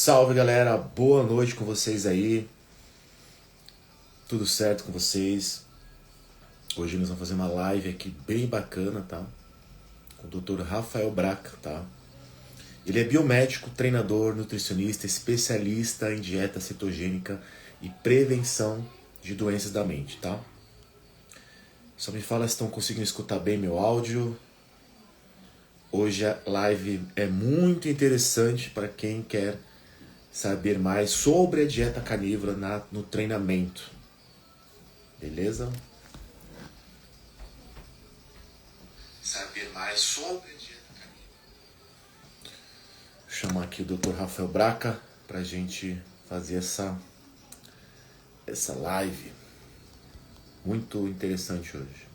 Salve galera, boa noite com vocês aí, tudo certo com vocês? Hoje nós vamos fazer uma live aqui bem bacana, tá? Com o Dr. Rafael Braca, tá? Ele é biomédico, treinador, nutricionista, especialista em dieta cetogênica e prevenção de doenças da mente, tá? Só me fala se estão conseguindo escutar bem meu áudio. Hoje a live é muito interessante para quem quer saber mais sobre a dieta carnívora no treinamento. Beleza? Saber mais sobre a dieta carnívora. Vou chamar aqui o Dr. Rafael Braca pra gente fazer essa live. Muito interessante hoje.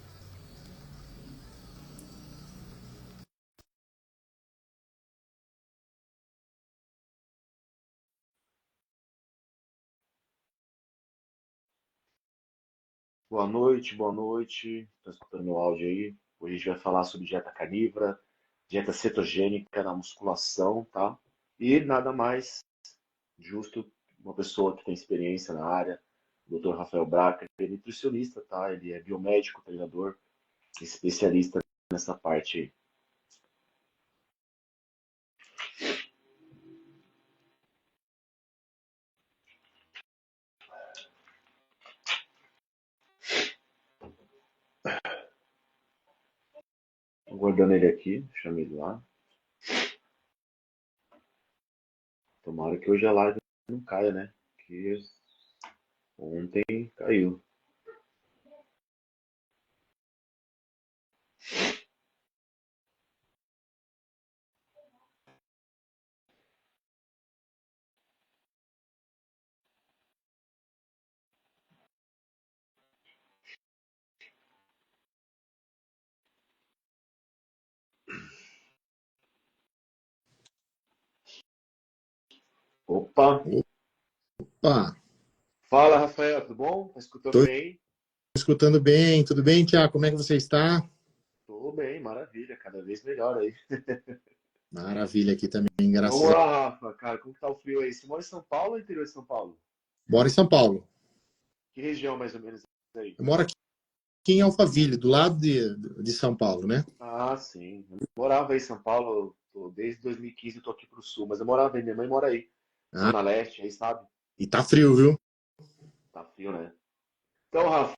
Boa noite, boa noite. Tá escutando meu áudio aí? Hoje a gente vai falar sobre dieta carnívora, dieta cetogênica na musculação, tá? E nada mais justo uma pessoa que tem experiência na área, o Dr. Rafael Braca, ele é nutricionista, tá? Ele é biomédico, treinador, especialista nessa parte aí. Aguardando ele aqui, chamei ele lá. Tomara que hoje a live não caia, né? Que ontem caiu. Opa! Opa, Fala, Rafael, tudo bom? Tá escutando estou bem? escutando bem. Tudo bem, Tiago? Como é que você está? Tô bem, maravilha, cada vez melhor aí. Maravilha aqui também, Vamos graças a Deus. lá, Rafa, cara, como que tá o frio aí? Você mora em São Paulo ou interior de São Paulo? Moro em São Paulo. Que região mais ou menos aí? Eu moro aqui em Alphaville, do lado de São Paulo, né? Ah, sim. Eu morava aí em São Paulo, desde 2015 eu tô aqui pro sul, mas eu morava aí, minha mãe mora aí, Ah, Zona Leste, aí sabe? e tá frio, viu? Tá frio, né? Então, Rafa,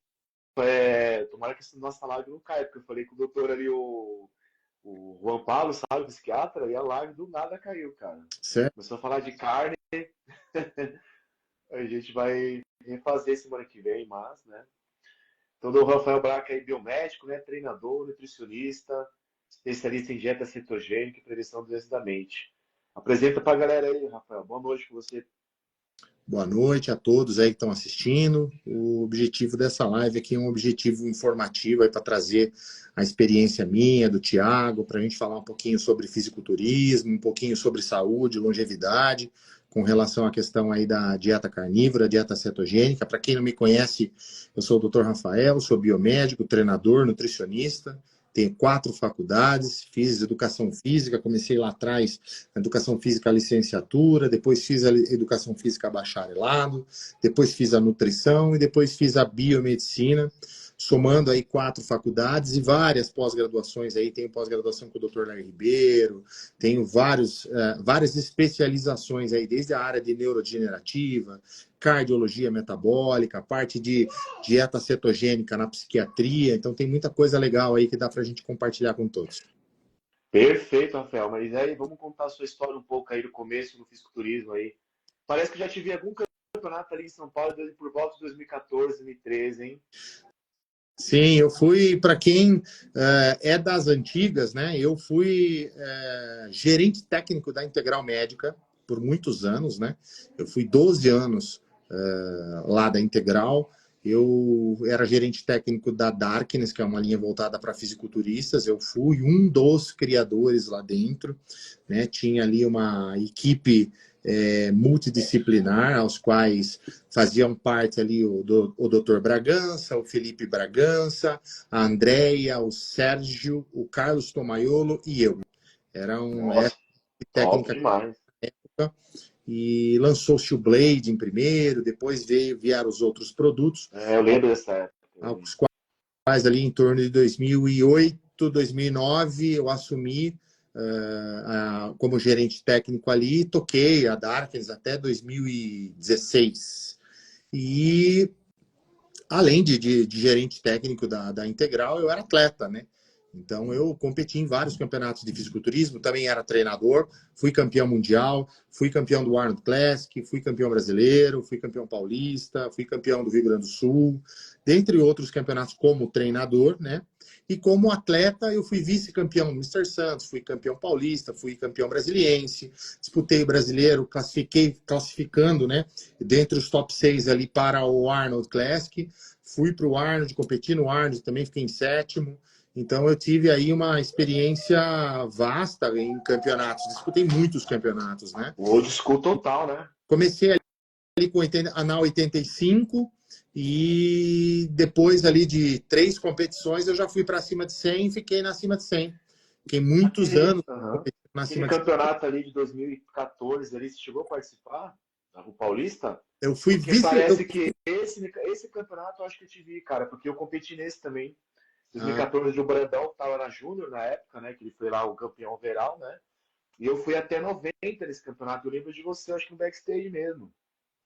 tomara que essa nossa live não caia, porque eu falei com o doutor ali, o Juan Paulo, sabe, o psiquiatra, e a live do nada caiu, cara. Certo. Começou a falar de carne, a gente vai refazer semana que vem, mas, né? Então, o Rafael Braca é biomédico, né? Treinador, nutricionista, especialista em dieta cetogênica e prevenção do doenças da mente. Apresenta pra galera aí, Rafael. Boa noite com você. Boa noite a todos aí que estão assistindo. O objetivo dessa live aqui é um objetivo informativo aí para trazer a experiência minha, do Tiago, para a gente falar um pouquinho sobre fisiculturismo, um pouquinho sobre saúde, longevidade, com relação à questão aí da dieta carnívora, dieta cetogênica. Para quem não me conhece, eu sou o Dr. Rafael, sou biomédico, treinador, nutricionista. Tenho 4 faculdades, fiz educação física, comecei lá atrás na educação física a licenciatura, depois fiz a educação física bacharelado, depois fiz a nutrição e depois fiz a biomedicina, somando aí 4 faculdades e várias pós-graduações aí, tenho pós-graduação com o Dr. Larry Ribeiro, tenho várias especializações aí, desde a área de neurodegenerativa, cardiologia metabólica, parte de dieta cetogênica na psiquiatria, então tem muita coisa legal aí que dá para a gente compartilhar com todos. Perfeito, Rafael. Mas aí, vamos contar a sua história um pouco aí do começo no fisiculturismo aí. Parece que já tive algum campeonato ali em São Paulo por volta de 2014, 2013, hein? Sim, eu fui, para quem é das antigas, né? Eu fui gerente técnico da Integral Médica por muitos anos, né? Eu fui 12 anos lá da Integral. Eu era gerente técnico da Darkness, que é uma linha voltada para fisiculturistas. Eu fui um dos criadores lá dentro, né? Tinha ali uma equipe multidisciplinar, aos quais faziam parte ali o Dr. Bragança, o Felipe Bragança, a Andréia, o Sérgio, o Carlos Tomaiolo e eu. Era uma Nossa, top técnica demais. e lançou-se o Blade em primeiro, depois vieram os outros produtos, Eu lembro dessa época. aos quais ali em torno de 2008, 2009 eu assumi como gerente técnico ali e toquei a Darkness até 2016. E além de gerente técnico da Integral, eu era atleta, né? Então, eu competi em vários campeonatos de fisiculturismo, também era treinador, fui campeão mundial, fui campeão do Arnold Classic, fui campeão brasileiro, fui campeão paulista, fui campeão do Rio Grande do Sul, dentre outros campeonatos como treinador, né? E como atleta, eu fui vice-campeão do Mister Santos, fui campeão paulista, fui campeão brasiliense, disputei o brasileiro, classificando, né? Dentre os top 6 ali para o Arnold Classic, fui para o Arnold, competi no Arnold, também fiquei em sétimo. Então, eu tive aí uma experiência vasta em campeonatos. Disputei muitos campeonatos, né? Old school total, né? Comecei ali com na 85 e depois ali de 3 competições eu já fui para cima de 100 e fiquei na acima de 100. Fiquei muitos anos competindo na Aquele acima de 100. campeonato ali de 2014, ali, você chegou a participar? O Paulista? Eu fui Porque parece que esse campeonato eu acho que eu te vi, cara, porque eu competi nesse também. 2014 o Brandão estava na Júnior na época, né? Que ele foi lá o campeão overall, né? E eu fui até 90 nesse campeonato. Eu lembro de você, acho que no backstage mesmo.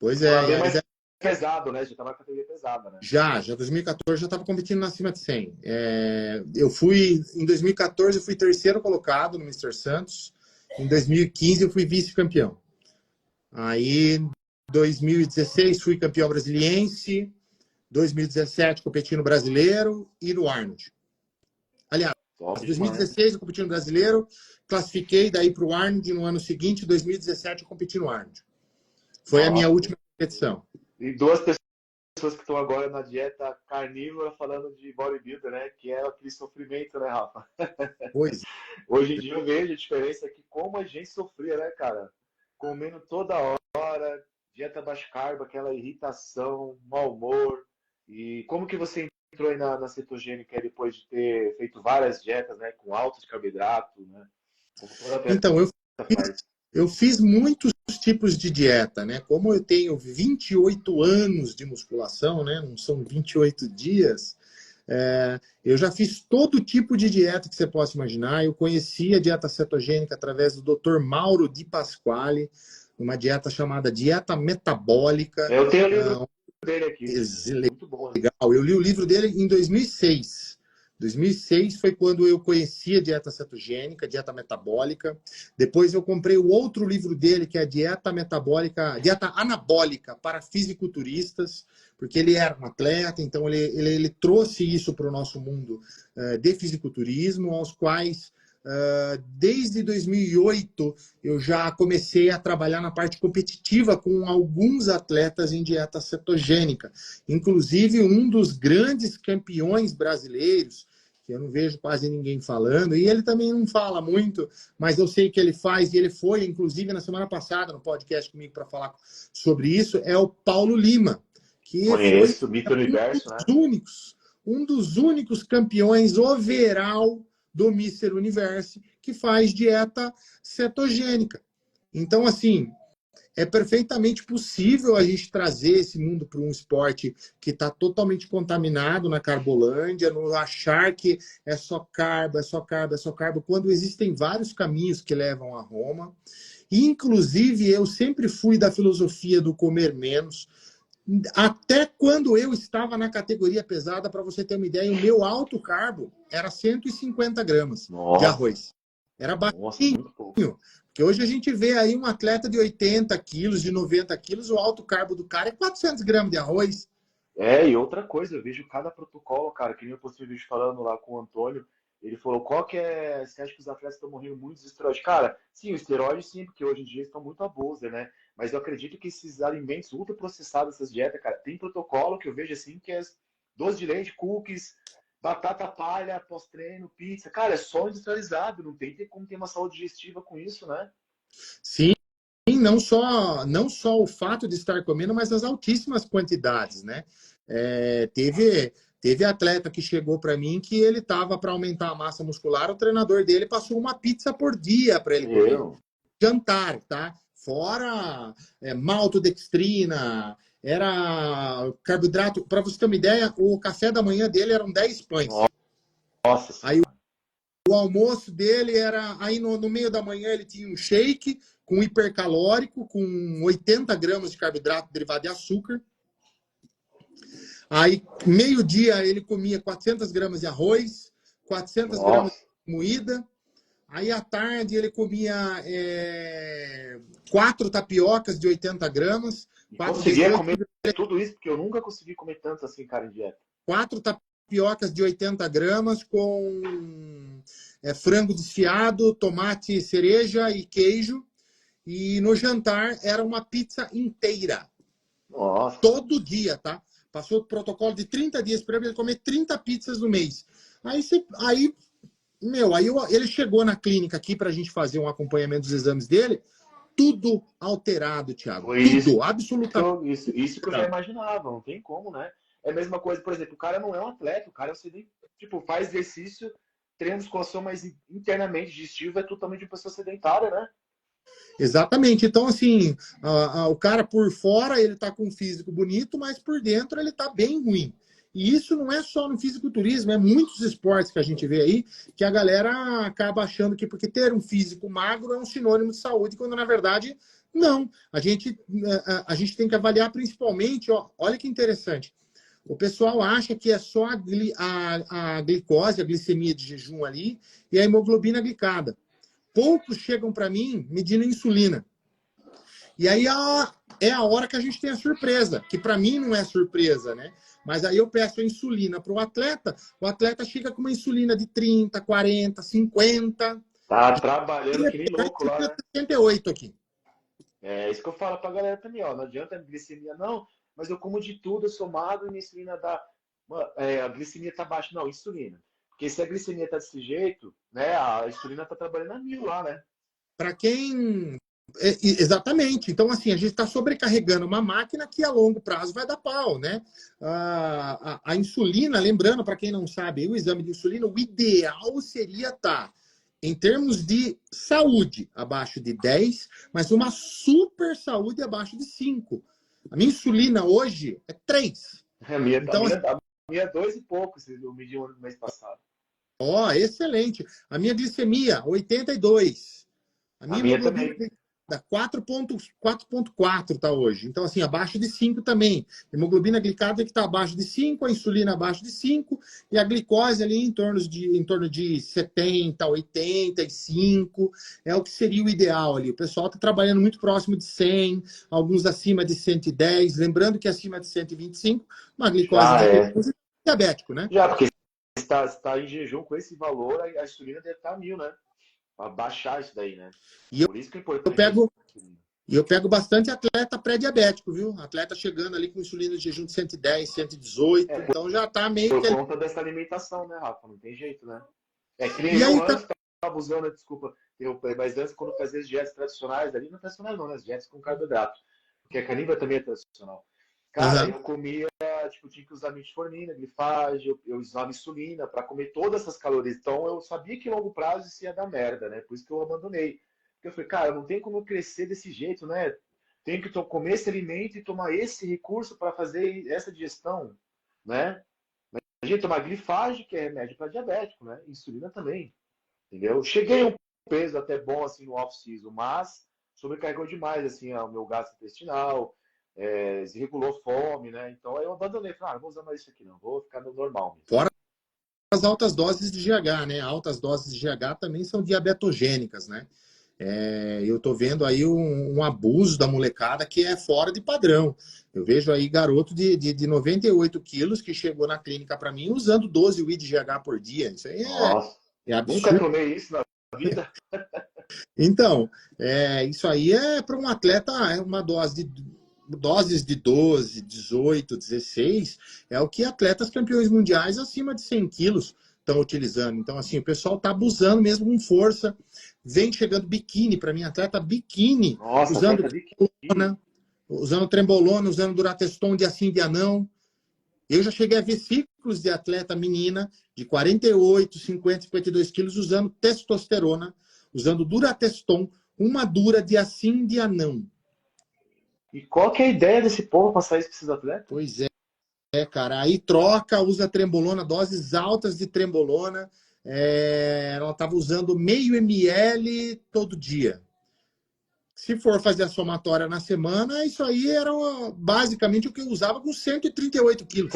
Pois Você é, tava bem mais pesado, né? Já tava na categoria pesada, né? Já 2014 já estava competindo na acima de 100. Em 2014 eu fui terceiro colocado no Mister Santos. Em 2015 eu fui vice-campeão. Aí, em 2016 fui campeão brasiliense. 2017 competi no brasileiro e no Arnold. Aliás, em 2016 eu competi no brasileiro, classifiquei daí para o Arnold no ano seguinte, 2017 eu competi no Arnold. Foi a minha última competição. E duas pessoas que estão agora na dieta carnívora falando de bodybuilder, né? Que é aquele sofrimento, né, Rafa? Pois. Hoje em dia eu vejo a diferença que como a gente sofria, né, cara? Comendo toda hora, dieta baixo carbo, aquela irritação, mau humor. E como que você entrou aí na cetogênica depois de ter feito várias dietas, né? Com alto de carboidrato, né? Então, eu fiz muitos tipos de dieta, né? Como eu tenho 28 anos de musculação, né? Não são 28 dias. Eu já fiz todo tipo de dieta que você possa imaginar. Eu conheci a dieta cetogênica através do Dr. Mauro Di Pasquale, uma dieta chamada dieta metabólica. Eu tenho o livro dele aqui. Muito bom. Legal. Eu li o livro dele em 2006. 2006 foi quando eu conheci a dieta cetogênica, dieta metabólica. Depois eu comprei o outro livro dele, que é a dieta metabólica, dieta anabólica para fisiculturistas, porque ele era um atleta, então ele trouxe isso para o nosso mundo de fisiculturismo, aos quais desde 2008 eu já comecei a trabalhar na parte competitiva com alguns atletas em dieta cetogênica. Inclusive um dos grandes campeões brasileiros, que eu não vejo quase ninguém falando, e ele também não fala muito, mas eu sei que ele faz, e ele foi, inclusive, na semana passada, no podcast comigo para falar sobre isso, é o Paulo Lima, que Conheço, foi Universo, um dos únicos campeões overall do Mister Universo, que faz dieta cetogênica. Então, assim, é perfeitamente possível a gente trazer esse mundo para um esporte que está totalmente contaminado na carbolândia, não achar que é só carbo, é só carbo, é só carbo, quando existem vários caminhos que levam a Roma. Inclusive, eu sempre fui da filosofia do comer menos. Até quando eu estava na categoria pesada, para você ter uma ideia, o meu alto carbo era 150 gramas de arroz. Era baixinho. Porque hoje a gente vê aí um atleta de 80 quilos, de 90 quilos, o alto carbo do cara é 400 gramas de arroz. E outra coisa, eu vejo cada protocolo, cara, que nem eu postei um vídeo falando lá com o Antônio, ele falou, qual que é, você acha que os atletas estão morrendo muito de esteroide? Cara, sim, o esteroide sim, porque hoje em dia estão muito abuser, né? Mas eu acredito que esses alimentos ultraprocessados, essas dietas, cara, tem protocolo que eu vejo assim, que é doce de leite, cookies, batata palha, pós-treino, pizza. Cara, é só industrializado, não tem como ter uma saúde digestiva com isso, né? Sim, não só o fato de estar comendo, mas as altíssimas quantidades, né? Teve atleta que chegou para mim que ele estava para aumentar a massa muscular, o treinador dele passou uma pizza por dia para ele comer. Jantar, tá? fora maltodextrina, era carboidrato. Para você ter uma ideia, o café da manhã dele eram 10 pães. Nossa Aí o almoço dele era... Aí no meio da manhã ele tinha um shake com hipercalórico, com 80 gramas de carboidrato derivado de açúcar. Aí, meio-dia, ele comia 400 gramas de arroz, 400 gramas de moída. Aí, à tarde, ele comia 4 tapiocas de 80 gramas. Conseguia comer tudo isso, porque eu nunca consegui comer tanto assim, cara, em dieta. 4 tapiocas de 80 gramas com frango desfiado, tomate cereja e queijo. E no jantar era uma pizza inteira. Nossa. Todo dia, tá? Passou o protocolo de 30 dias para ele comer 30 pizzas no mês. Aí ele chegou na clínica aqui para a gente fazer um acompanhamento dos exames dele, tudo alterado, Thiago. Foi tudo, isso, absolutamente. Isso que eu já imaginava, não tem como, né? É a mesma coisa, por exemplo, o cara não é um atleta, o cara faz exercício, treina musculação, mas internamente digestivo é totalmente uma pessoa sedentária, né? Exatamente. Então, assim, o cara por fora, ele tá com um físico bonito, mas por dentro ele tá bem ruim. E isso não é só no fisiculturismo, é muitos esportes que a gente vê aí, que a galera acaba achando que porque ter um físico magro é um sinônimo de saúde, quando na verdade, não. A gente tem que avaliar principalmente, olha que interessante, o pessoal acha que é só a glicose, a glicemia de jejum ali, e a hemoglobina glicada. Poucos chegam para mim medindo insulina. E aí é a hora que a gente tem a surpresa, que para mim não é surpresa, né? Mas aí eu peço a insulina para o atleta chega com uma insulina de 30, 40, 50. Tá trabalhando que nem louco lá, né? 78 aqui. É isso que eu falo pra galera também, ó. Não adianta a glicemia, não, mas eu como de tudo, eu sou magro e minha insulina dá. A glicemia tá baixa. Não, insulina. Porque se a glicemia tá desse jeito, né, a insulina tá trabalhando a 1000 lá, né? Para quem... Exatamente. Então, assim, a gente está sobrecarregando uma máquina que a longo prazo vai dar pau, né? A insulina, lembrando, para quem não sabe, o exame de insulina, o ideal seria estar, em termos de saúde, abaixo de 10, mas uma super saúde abaixo de 5. A minha insulina hoje é 3. A minha, Então, a minha é 2 e pouco, eu medi no mês passado. Excelente. A minha glicemia, 82. A minha também. 4.4 tá hoje. Então, assim, abaixo de 5 também. Hemoglobina glicada que está abaixo de 5, a insulina abaixo de 5 e a glicose ali em torno de 70, 85. É o que seria o ideal ali. O pessoal está trabalhando muito próximo de 100, alguns acima de 110. Lembrando que acima de 125, uma glicose diabético, né? Já, porque se está em jejum com esse valor, a insulina deve estar 1000, né? Para baixar isso daí, né? Por isso que é importante. Eu pego bastante atleta pré-diabético, viu? Atleta chegando ali com insulina de jejum de 110, 118. Então já tá meio por que... conta dessa alimentação, né, Rafa? Não tem jeito, né? É que nem eu antes estava usando, desculpa, mas antes, quando fazia as dietas tradicionais, ali não tradicionais não, né? As dietas com carboidrato. Porque a canibra também é tradicional. Cara, eu comia, tinha que usar metformina, glifage, eu usava insulina para comer todas essas calorias. Então eu sabia que em longo prazo isso ia dar merda, né? Por isso que eu abandonei. Porque eu falei, cara, não tem como eu crescer desse jeito, né? Tenho que comer esse alimento e tomar esse recurso para fazer essa digestão, né? A gente toma glifage, que é remédio para diabético, né? Insulina também, entendeu? Cheguei a um peso até bom assim no off-season, mas sobrecarregou demais assim o meu gasto intestinal. Desregulou fome, né? Então aí eu abandonei, falei, não vou usar mais isso aqui não, vou ficar no normal mesmo. Fora as altas doses de GH, né? Altas doses de GH também são diabetogênicas, né? Eu tô vendo aí um abuso da molecada que é fora de padrão. Eu vejo aí garoto de 98 quilos que chegou na clínica para mim usando 12 UI de GH por dia. Isso aí é absurdo. Nunca tomei isso na vida. Então, isso aí é para um atleta, é uma doses de 12, 18, 16, é o que atletas campeões mundiais acima de 100 quilos estão utilizando. Então, assim, o pessoal está abusando mesmo com força. Vem chegando biquíni, para mim, atleta biquíni. Nossa, usando trembolona, usando durateston dia sim, dia não. Eu já cheguei a ver ciclos de atleta menina de 48, 50, 52 quilos usando testosterona, usando durateston, uma dura dia sim, dia não. E qual que é a ideia desse povo passar isso para esses atletas? Pois cara. Aí troca, usa trembolona, doses altas de trembolona. Ela estava usando meio ml todo dia. Se for fazer a somatória na semana, isso aí era basicamente o que eu usava com 138 quilos.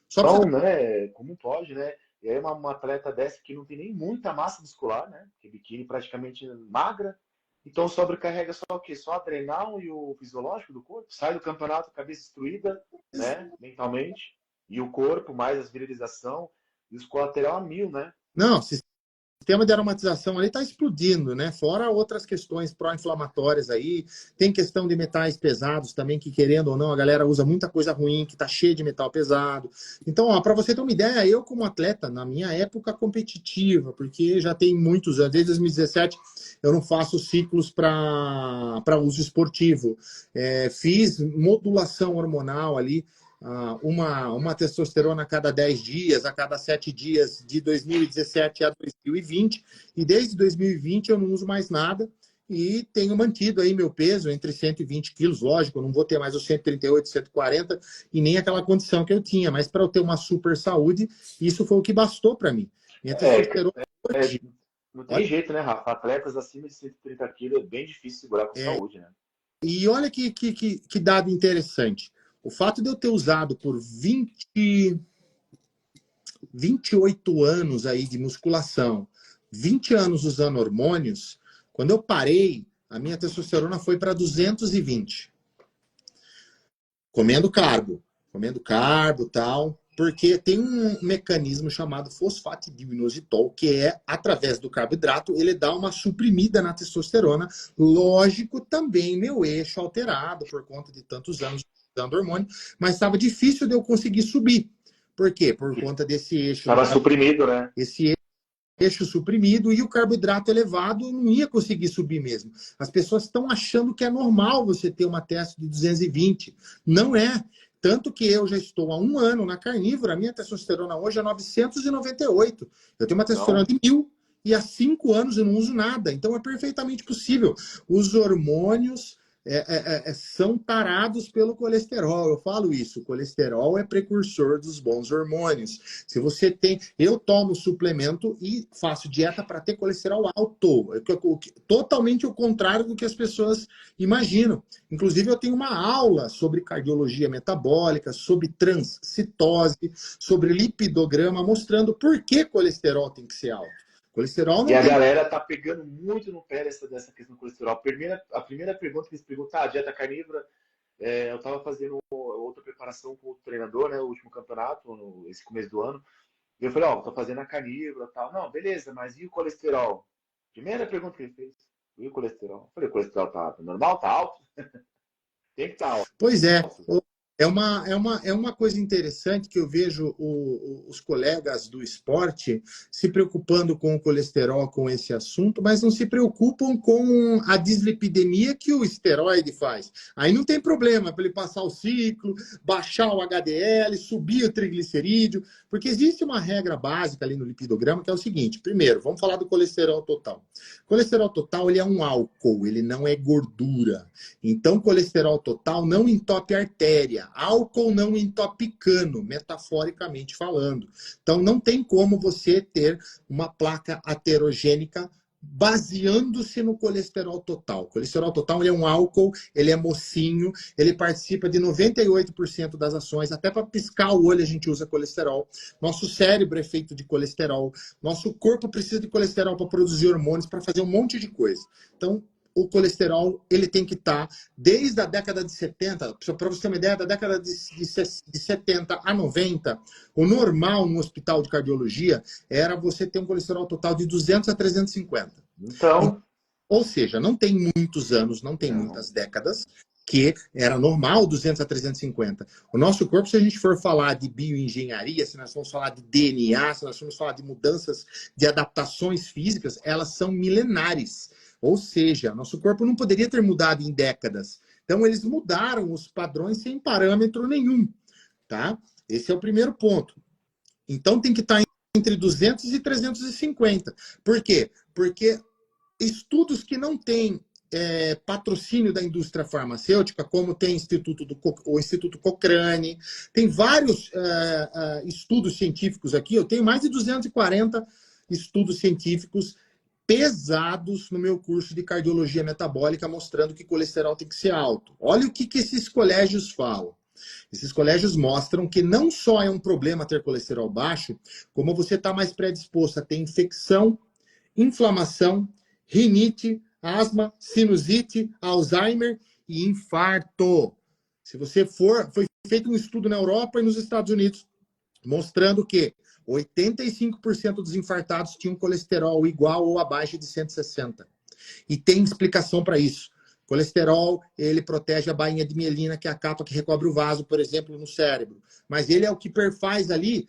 Só pra você Então, né, como pode, né? E aí uma atleta dessa que não tem nem muita massa muscular, né? Que biquíni praticamente magra. Então sobrecarrega só o quê? Só adrenal e o fisiológico do corpo. Sai do campeonato cabeça destruída, né? Mentalmente. E o corpo, mais as virilização. E os colateral a mil, né? Não, o sistema de aromatização ali está explodindo, né? Fora outras questões pró-inflamatórias aí. Tem questão de metais pesados também, que querendo ou não, a galera usa muita coisa ruim, que está cheia de metal pesado. Então, para você ter uma ideia, eu como atleta, na minha época competitiva, porque já tem muitos anos, desde 2017, eu não faço ciclos para uso esportivo. Fiz modulação hormonal ali, uma testosterona a cada 10 dias, a cada 7 dias, de 2017 a 2020. E desde 2020 eu não uso mais nada e tenho mantido aí meu peso entre 120 quilos. Lógico, eu não vou ter mais os 138, 140 e nem aquela condição que eu tinha. Mas para eu ter uma super saúde, isso foi o que bastou para mim. Minha testosterona... Não tem jeito, né, Rafa? Atletas acima de 130 quilos é bem difícil segurar com saúde, né? E olha que dado interessante. O fato de eu ter usado por 28 anos aí de musculação, 20 anos usando hormônios, quando eu parei, a minha testosterona foi para 220. Comendo carbo e tal, porque tem um mecanismo chamado fosfatidilinositol, que através do carboidrato, ele dá uma suprimida na testosterona. Lógico, também meu eixo alterado por conta de tantos anos usando hormônio, mas estava difícil de eu conseguir subir. Por quê? Por conta desse eixo. Estava suprimido, né? Esse eixo suprimido e o carboidrato elevado não ia conseguir subir mesmo. As pessoas estão achando que é normal você ter uma testo de 220. Não é. Tanto que eu já estou há 1 ano na carnívora, a minha testosterona hoje é 998. Eu tenho uma testosterona de 1.000 e há 5 anos eu não uso nada. Então é perfeitamente possível. Os hormônios são tarados pelo colesterol. Eu falo isso. O colesterol é precursor dos bons hormônios. Se você tem... Eu tomo suplemento e faço dieta para ter colesterol alto. Totalmente o contrário do que as pessoas imaginam. Inclusive, eu tenho uma aula sobre cardiologia metabólica, sobre transcitose, sobre lipidograma, mostrando por que colesterol tem que ser alto. Colesterol não e a galera tá pegando muito no pé dessa questão do colesterol. A primeira pergunta que eles perguntam, dieta carnívora, eu tava fazendo outra preparação com o treinador, né, o último campeonato, esse começo do ano, e eu falei, tô fazendo a carnívora e tal. Não, beleza, mas e o colesterol? Primeira pergunta que ele fez, e o colesterol? Eu falei, o colesterol tá normal, tá alto? Tem que estar alto. Pois é. É uma coisa interessante que eu vejo os colegas do esporte se preocupando com o colesterol, com esse assunto, mas não se preocupam com a dislipidemia que o esteroide faz. Aí não tem problema para ele passar o ciclo, baixar o HDL, subir o triglicerídeo, porque existe uma regra básica ali no lipidograma que é o seguinte. Primeiro, vamos falar do colesterol total. O colesterol total ele é um álcool, ele não é gordura. Então, colesterol total não entope artéria. Álcool não entope cano, metaforicamente falando. Então, não tem como você ter uma placa aterogênica baseando-se no colesterol total. O colesterol total ele é um álcool, ele é mocinho, ele participa de 98% das ações. Até para piscar o olho a gente usa colesterol. Nosso cérebro é feito de colesterol. Nosso corpo precisa de colesterol para produzir hormônios, para fazer um monte de coisa. Então, o colesterol ele tem que estar desde a década de 70, para você ter uma ideia, da década de 70 a 90, o normal no hospital de cardiologia era você ter um colesterol total de 200 a 350. Então, ou seja, não tem muitos anos, não tem muitas décadas que era normal 200 a 350. O nosso corpo, se a gente for falar de bioengenharia, se nós formos falar de DNA, se nós formos falar de mudanças, de adaptações físicas, elas são milenares. Ou seja, nosso corpo não poderia ter mudado em décadas. Então, eles mudaram os padrões sem parâmetro nenhum. Tá? Esse é o primeiro ponto. Então, tem que estar entre 200 e 350. Por quê? Porque estudos que não têm patrocínio da indústria farmacêutica, como tem o Instituto Cochrane, tem vários estudos científicos aqui, eu tenho mais de 240 estudos científicos pesados no meu curso de cardiologia metabólica, mostrando que colesterol tem que ser alto. Olha o que esses colégios falam. Esses colégios mostram que não só é um problema ter colesterol baixo, como você está mais predisposto a ter infecção, inflamação, rinite, asma, sinusite, Alzheimer e infarto. Se você foi feito um estudo na Europa e nos Estados Unidos mostrando que 85% dos infartados tinham colesterol igual ou abaixo de 160. E tem explicação para isso. Colesterol, ele protege a bainha de mielina, que é a capa que recobre o vaso, por exemplo, no cérebro. Mas ele é o que perfaz ali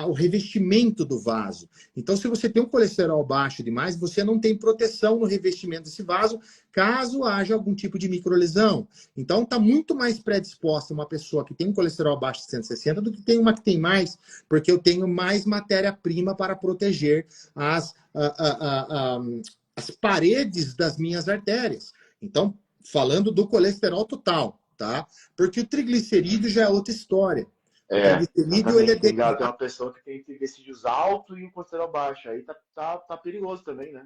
o revestimento do vaso. Então, se você tem um colesterol baixo demais, você não tem proteção no revestimento desse vaso, caso haja algum tipo de microlesão. Então, está muito mais predisposta uma pessoa que tem um colesterol abaixo de 160 do que tem uma que tem mais, porque eu tenho mais matéria-prima para proteger as paredes das minhas artérias. Então, falando do colesterol total, tá? Porque o triglicerídeo já é outra história. O triglicerídeo, ele é tem uma pessoa que tem triglicerídeos alto e um colesterol baixo. Aí tá perigoso também, né?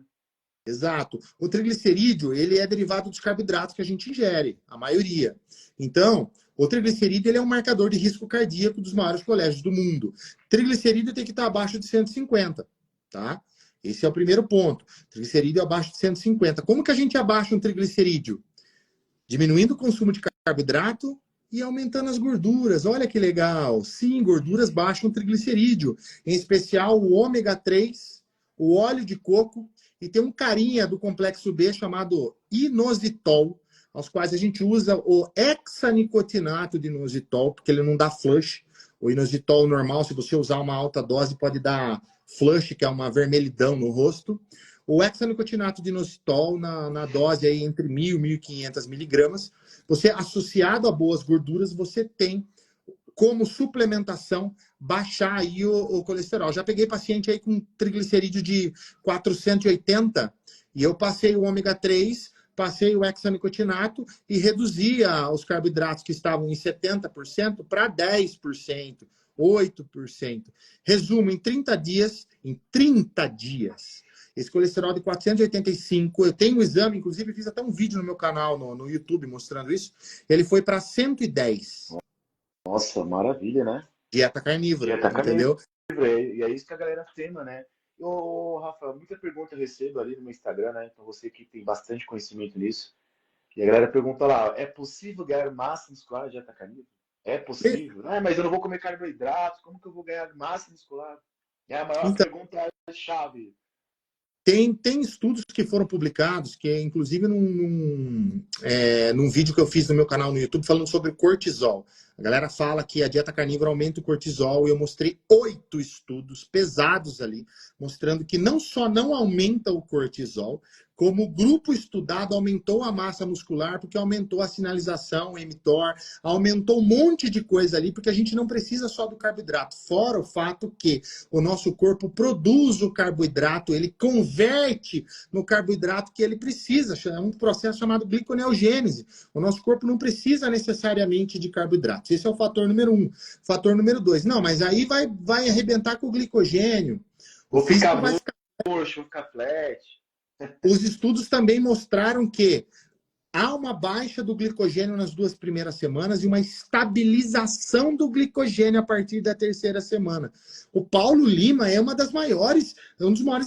Exato. O triglicerídeo, ele é derivado dos carboidratos que a gente ingere, a maioria. Então, o triglicerídeo, ele é um marcador de risco cardíaco dos maiores colégios do mundo. Triglicerídeo tem que estar abaixo de 150, tá? Esse é o primeiro ponto. Triglicerídeo abaixo de 150. Como que a gente abaixa um triglicerídeo? Diminuindo o consumo de carboidrato e aumentando as gorduras. Olha que legal. Sim, gorduras baixam o triglicerídeo. Em especial o ômega 3, o óleo de coco, e tem um carinha do complexo B chamado inositol, aos quais a gente usa o hexanicotinato de inositol, porque ele não dá flush. O inositol normal, se você usar uma alta dose, pode dar flush, que é uma vermelhidão no rosto. O hexanicotinato de inositol, na dose aí entre 1.000 e 1.500 miligramas, você, associado a boas gorduras, você tem como suplementação baixar aí o colesterol. Já peguei paciente aí com triglicerídeo de 480 e eu passei o ômega 3, passei o hexanicotinato e reduzia os carboidratos que estavam em 70% para 10%. 8%. Resumo, em 30 dias, esse colesterol de 485, eu tenho um exame, inclusive fiz até um vídeo no meu canal, no YouTube, mostrando isso, ele foi para 110. Nossa, maravilha, né? Dieta carnívora, entendeu? E é isso que a galera tema, né? Ô, Rafa, muita pergunta eu recebo ali no meu Instagram, né? Então você que tem bastante conhecimento nisso. E a galera pergunta lá, é possível ganhar massa muscular na dieta carnívora? É possível? Mas eu não vou comer carboidratos, como que eu vou ganhar massa muscular? É a maior pergunta-chave. Tem estudos que foram publicados, que inclusive num vídeo que eu fiz no meu canal no YouTube, falando sobre cortisol. A galera fala que a dieta carnívora aumenta o cortisol, e eu mostrei 8 estudos pesados ali, mostrando que não só não aumenta o cortisol, como o grupo estudado aumentou a massa muscular, porque aumentou a sinalização, o mTOR, aumentou um monte de coisa ali, porque a gente não precisa só do carboidrato. Fora o fato que o nosso corpo produz o carboidrato, ele converte no carboidrato que ele precisa. É um processo chamado gliconeogênese. O nosso corpo não precisa necessariamente de carboidratos. Esse é o fator número 1. Fator número 2. Não, mas aí vai arrebentar com o glicogênio. Vou ficar murcho, vou ficar flat. Os estudos também mostraram que há uma baixa do glicogênio nas 2 primeiras semanas e uma estabilização do glicogênio a partir da 3ª semana. O Paulo Lima é um dos maiores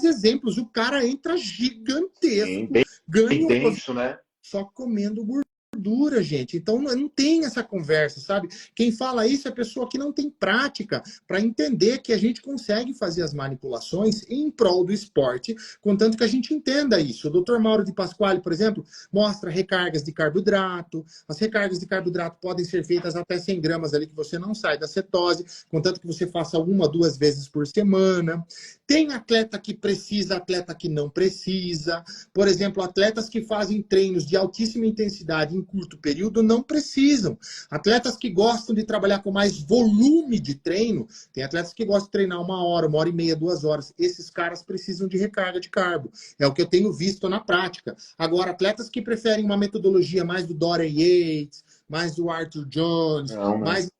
exemplos. O cara entra gigantesco, ganha intenso, né? Só comendo gordura, gente. Então não tem essa conversa, sabe? Quem fala isso é a pessoa que não tem prática para entender que a gente consegue fazer as manipulações em prol do esporte, contanto que a gente entenda isso. O Dr. Mauro de Pasquale, por exemplo, mostra recargas de carboidrato. As recargas de carboidrato podem ser feitas até 100 gramas ali, que você não sai da cetose, contanto que você faça 1 a 2 vezes por semana. Tem atleta que precisa, atleta que não precisa. Por exemplo, atletas que fazem treinos de altíssima intensidade em curto período não precisam. Atletas que gostam de trabalhar com mais volume de treino, tem atletas que gostam de treinar 1 hora, 1h30, 2 horas. Esses caras precisam de recarga de carbo. É o que eu tenho visto na prática. Agora, atletas que preferem uma metodologia mais do Dorian Yates, mais do Arthur Jones, Não, né? mais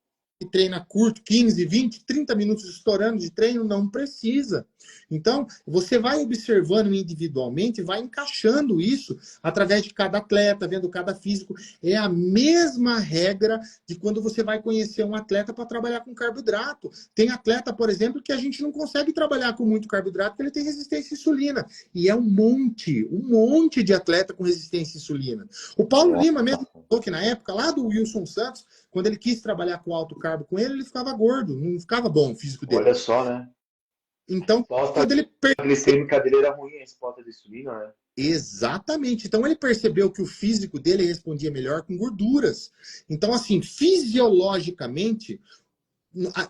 que treina curto, 15, 20, 30 minutos estourando de treino, não precisa. Então, você vai observando individualmente, vai encaixando isso através de cada atleta, vendo cada físico. É a mesma regra de quando você vai conhecer um atleta para trabalhar com carboidrato. Tem atleta, por exemplo, que a gente não consegue trabalhar com muito carboidrato porque ele tem resistência à insulina. E é um monte de atleta com resistência à insulina. O Paulo Lima mesmo falou que na época, lá do Wilson Santos, quando ele quis trabalhar com alto carbo com ele ficava gordo, não ficava bom o físico dele. Olha só, né? Então, Resposta quando ele glicêmica dele era ruim, a resposta de insulina, né? Exatamente. Então ele percebeu que o físico dele respondia melhor com gorduras. Então, assim, fisiologicamente,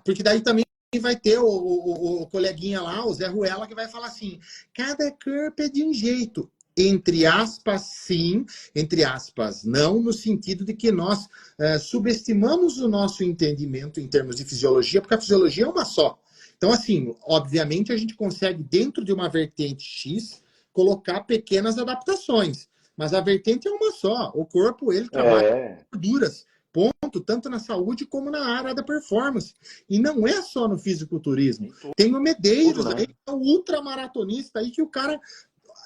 porque daí também vai ter o coleguinha lá, o Zé Ruela, que vai falar assim: cada corpo é de um jeito. Entre aspas, sim, entre aspas, não, no sentido de que nós subestimamos o nosso entendimento em termos de fisiologia, porque a fisiologia é uma só. Então, assim, obviamente a gente consegue, dentro de uma vertente X, colocar pequenas adaptações. Mas a vertente é uma só. O corpo, ele trabalha com gorduras. Ponto, tanto na saúde como na área da performance. E não é só no fisiculturismo. Tem o Medeiros, tudo, né? aí, o ultramaratonista aí, que o cara,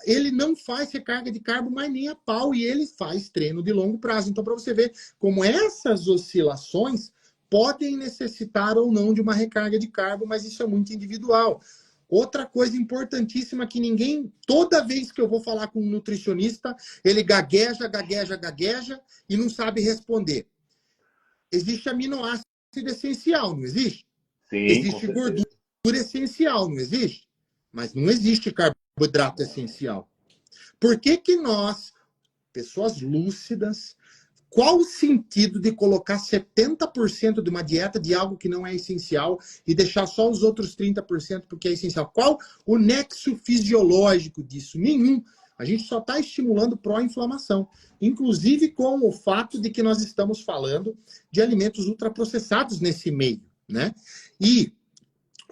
ele não faz recarga de carbo, mas nem a pau, e ele faz treino de longo prazo. Então, para você ver como essas oscilações podem necessitar ou não de uma recarga de carbo, mas isso é muito individual. Outra coisa importantíssima que ninguém, toda vez que eu vou falar com um nutricionista, ele gagueja e não sabe responder. Existe aminoácido essencial, não existe? Sim, Existe gordura essencial, não existe? Mas não existe carboidrato essencial. Por que que nós, pessoas lúcidas, qual o sentido de colocar 70% de uma dieta de algo que não é essencial e deixar só os outros 30% porque é essencial? Qual o nexo fisiológico disso? Nenhum. A gente só está estimulando pró-inflamação. Inclusive com o fato de que nós estamos falando de alimentos ultraprocessados nesse meio, né? E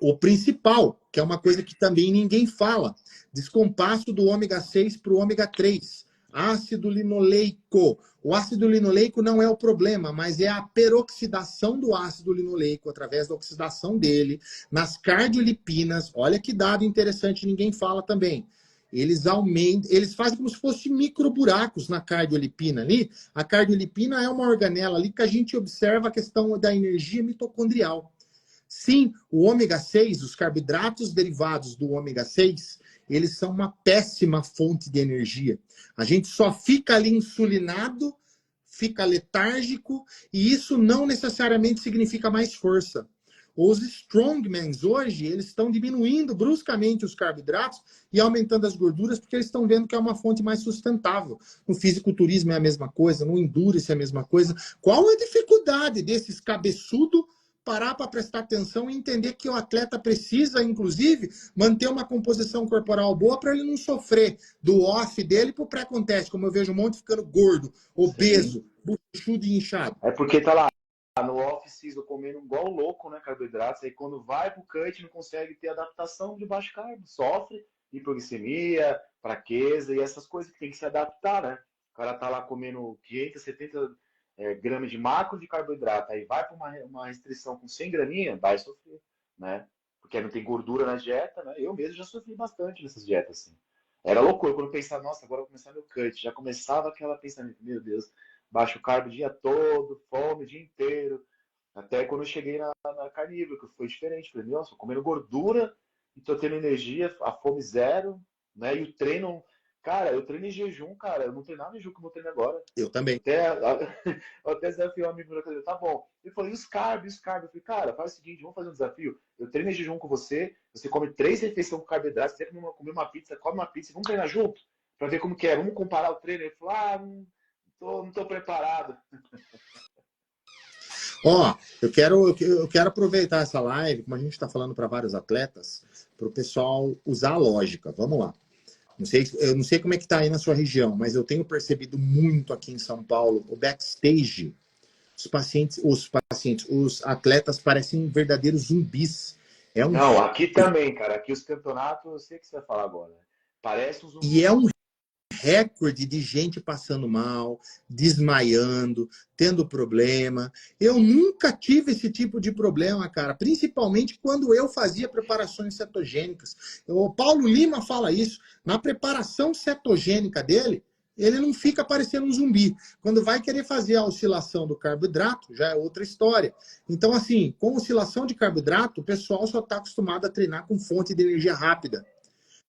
o principal, que é uma coisa que também ninguém fala, descompasso do ômega 6 para o ômega 3. Ácido linoleico. O ácido linoleico não é o problema, mas é a peroxidação do ácido linoleico, através da oxidação dele, nas cardiolipinas. Olha que dado interessante, ninguém fala também. Eles aumentam, eles fazem como se fossem microburacos na cardiolipina ali. A cardiolipina é uma organela ali que a gente observa a questão da energia mitocondrial. Sim, o ômega 6, os carboidratos derivados do ômega 6, eles são uma péssima fonte de energia. A gente só fica ali insulinado, fica letárgico, e isso não necessariamente significa mais força. Os strongmans hoje, eles estão diminuindo bruscamente os carboidratos e aumentando as gorduras, porque eles estão vendo que é uma fonte mais sustentável. No fisiculturismo é a mesma coisa, no endurance é a mesma coisa. Qual a dificuldade desses cabeçudos parar para prestar atenção e entender que o atleta precisa, inclusive, manter uma composição corporal boa para ele não sofrer do off dele para o pré-conteste, como eu vejo um monte ficando gordo, obeso, buchudo e inchado. É porque tá lá no off-season comendo igual louco, né, carboidratos, aí quando vai pro cut não consegue ter adaptação de baixo carbo, sofre hipoglicemia, fraqueza e essas coisas que tem que se adaptar, né? O cara tá lá comendo 570 gramas de macro de carboidrato, aí vai para uma restrição com 100 graminhas, vai sofrer, né? Porque não tem gordura na dieta, né? Eu mesmo já sofri bastante nessas dietas, assim. Era loucura quando eu pensava, nossa, agora eu vou começar meu cut. Já começava aquela pensamento, meu Deus, baixo carbo o dia todo, fome o dia inteiro. Até quando eu cheguei na carnívora, que foi diferente. Falei, nossa, tô comendo gordura e tô tendo energia, a fome zero, né? E o treino, cara, eu treino em jejum, cara. Eu não treinava em jejum como eu treino agora. Eu também. Eu até desafiei um amigo meu, falei, tá bom. Ele falou, e os carbos, os carbos? Eu falei, cara, faz o seguinte, vamos fazer um desafio. Eu treino em jejum com você, você come 3 refeições com carboidratos, você come uma pizza, come uma pizza, vamos treinar junto? Pra ver como que é, vamos comparar o treino. Ele falou, não tô preparado. Ó, eu quero aproveitar essa live, como a gente está falando para vários atletas, para o pessoal usar a lógica. Vamos lá. Eu não sei como é que está aí na sua região, mas eu tenho percebido muito aqui em São Paulo, o backstage, os atletas parecem verdadeiros zumbis. É um Não, aqui também, cara. Aqui os campeonatos, eu sei o que você vai falar agora, né? Parece um e zumbi. é um recorde de gente passando mal, desmaiando, tendo problema. Eu nunca tive esse tipo de problema, cara, principalmente quando eu fazia preparações cetogênicas. O Paulo Lima fala isso. Na preparação cetogênica dele, ele não fica parecendo um zumbi. Quando vai querer fazer a oscilação do carboidrato, já é outra história. Então, assim, com oscilação de carboidrato, o pessoal só está acostumado a treinar com fonte de energia rápida.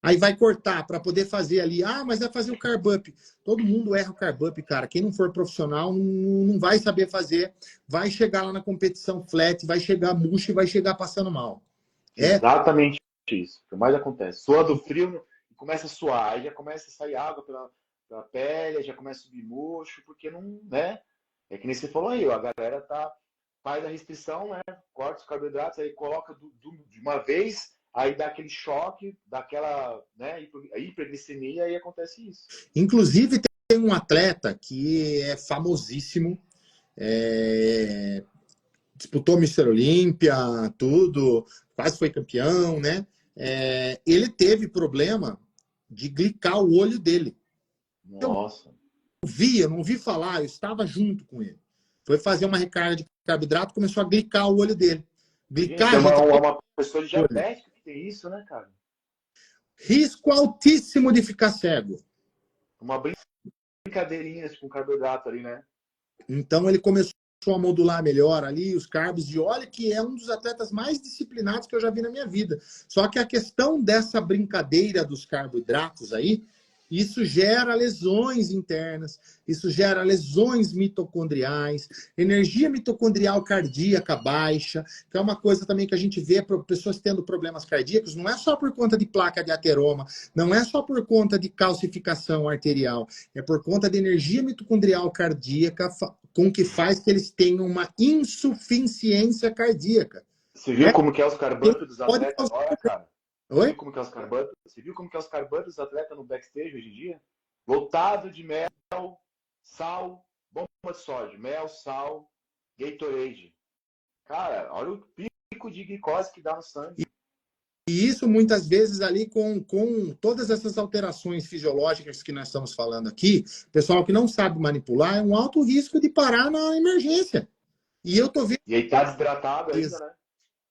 Aí vai cortar para poder fazer ali. Ah, mas vai fazer o carb up. Todo mundo erra o carb up, cara. Quem não for profissional não vai saber fazer. Vai chegar lá na competição flat, vai chegar murcho e vai chegar passando mal. É Exatamente isso. O que mais acontece? Suando frio, começa a suar, aí já começa a sair água pela pele, já começa a subir murcho, porque não, né? É que nem você falou aí, ó, a galera faz a restrição, né? Corta os carboidratos, aí coloca de uma vez, aí dá aquele choque, dá aquela, né, hiperglicemia e acontece isso. Inclusive, tem um atleta que é famosíssimo, disputou Mister Olímpia, tudo, quase foi campeão, né? Ele teve problema de glicar o olho dele. Nossa. Eu não vi falar, eu estava junto com ele. Foi fazer uma recarga de carboidrato, começou a glicar o olho dele. Gente, Glicar, é gente, uma pessoa diabética que tem isso, né, cara? risco altíssimo de ficar cego. Uma brincadeirinha com carboidrato ali, né? Então ele começou a modular melhor ali os carbs e olha que é um dos atletas mais disciplinados que eu já vi na minha vida. Só que a questão dessa brincadeira dos carboidratos aí, isso gera lesões internas, isso gera lesões mitocondriais, energia mitocondrial cardíaca baixa, que é uma coisa também que a gente vê para pessoas tendo problemas cardíacos, não é só por conta de placa de ateroma, não é só por conta de calcificação arterial, é por conta de energia mitocondrial cardíaca com que faz que eles tenham uma insuficiência cardíaca. Você viu como que é os carboidratos dos Pode atletas causar... agora, cara? Você Oi? viu como que é os carboidratos? Você viu como que é os carboidratos dos atletas no backstage hoje em dia? Lotado de mel, sal, bomba de sódio, mel, sal, Gatorade. Cara, olha o pico de glicose que dá no sangue. E isso muitas vezes ali com todas essas alterações fisiológicas que nós estamos falando aqui, pessoal que não sabe manipular, é um alto risco de parar na emergência. E eu tô vendo. E aí tá desidratado ainda, né?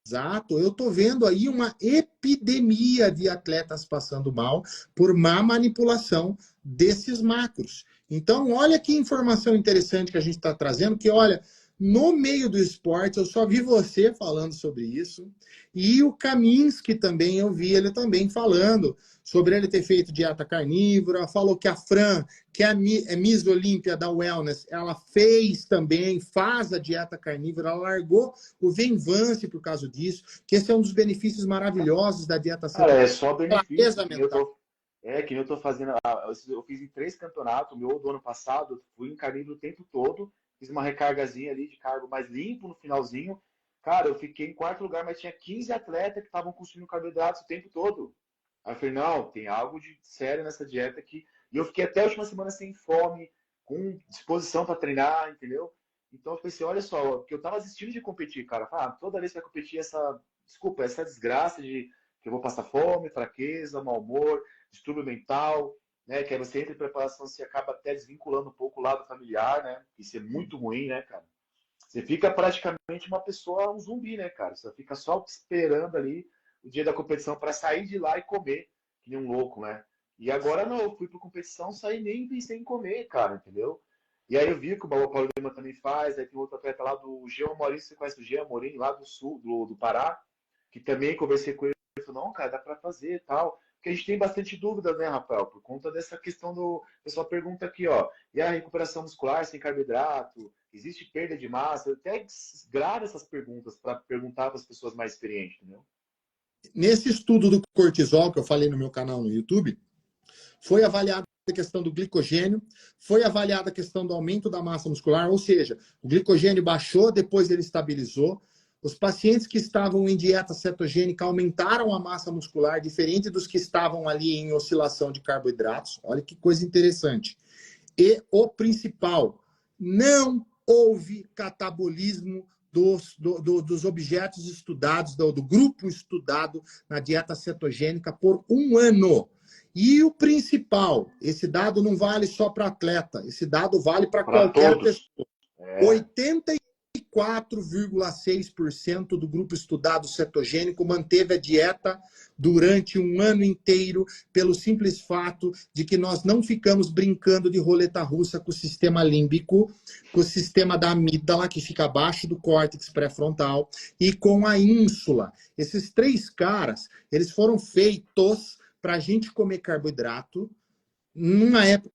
Exato, eu tô vendo aí uma epidemia de atletas passando mal por má manipulação desses macros. Então, olha que informação interessante que a gente está trazendo, que olha, no meio do esporte, eu só vi você falando sobre isso, e o Kaminsky também, eu vi ele também falando sobre ele ter feito dieta carnívora, falou que a Fran, que é a Miss Olímpia da Wellness, ela fez também, faz a dieta carnívora, ela largou o Venvance por causa disso, que esse é um dos benefícios maravilhosos da dieta Cara, cetogênica. é só benefício. Clareza mental. Que nem eu tô fazendo. Eu fiz em 3 campeonatos. O meu do ano passado, fui em carnívoro o tempo todo. Fiz uma recargazinha ali de carbo mais limpo no finalzinho. Cara, eu fiquei em quarto lugar, mas tinha 15 atletas que estavam consumindo carboidratos o tempo todo. Aí eu falei, não, tem algo de sério nessa dieta aqui. E eu fiquei até a última semana sem fome, com disposição para treinar, entendeu? Então eu pensei, olha só, porque eu tava desistindo de competir, cara. Toda vez que vai competir essa desgraça de que eu vou passar fome, fraqueza, mau humor, distúrbio mental, né? Que aí você entra em preparação, você acaba até desvinculando um pouco o lado familiar, né? Isso é muito ruim, né, cara? Você fica praticamente uma pessoa, um zumbi, né, cara? Você fica só esperando ali o dia da competição para sair de lá e comer, que nem um louco, né? E agora não, eu fui pra competição, saí nem pensei em comer, cara, entendeu? E aí eu vi que o Paulo Lima também faz, aí tem outro atleta lá do Jean Amorim, você conhece o Jean Amorim, lá do sul, do Pará, que também conversei com ele, ele falou, não, cara, dá pra fazer e tal. Porque a gente tem bastante dúvida, né, Rafael? Por conta dessa questão do. O pessoal pergunta aqui, ó, e a recuperação muscular sem carboidrato? Existe perda de massa? Eu até gravo essas perguntas para perguntar para as pessoas mais experientes, entendeu? Nesse estudo do cortisol, que eu falei no meu canal no YouTube, foi avaliada a questão do glicogênio, foi avaliada a questão do aumento da massa muscular, ou seja, o glicogênio baixou, depois ele estabilizou, Os pacientes que estavam em dieta cetogênica aumentaram a massa muscular, diferente dos que estavam ali em oscilação de carboidratos. Olha que coisa interessante. E o principal, não houve catabolismo dos objetos estudados, do grupo estudado na dieta cetogênica por 1 ano. E o principal, esse dado não vale só para atleta, esse dado vale para qualquer todos. pessoa. 84,6% do grupo estudado cetogênico manteve a dieta durante 1 ano inteiro, pelo simples fato de que nós não ficamos brincando de roleta russa com o sistema límbico, com o sistema da amígdala, que fica abaixo do córtex pré-frontal, e com a ínsula. Esses 3 caras, eles foram feitos para a gente comer carboidrato numa época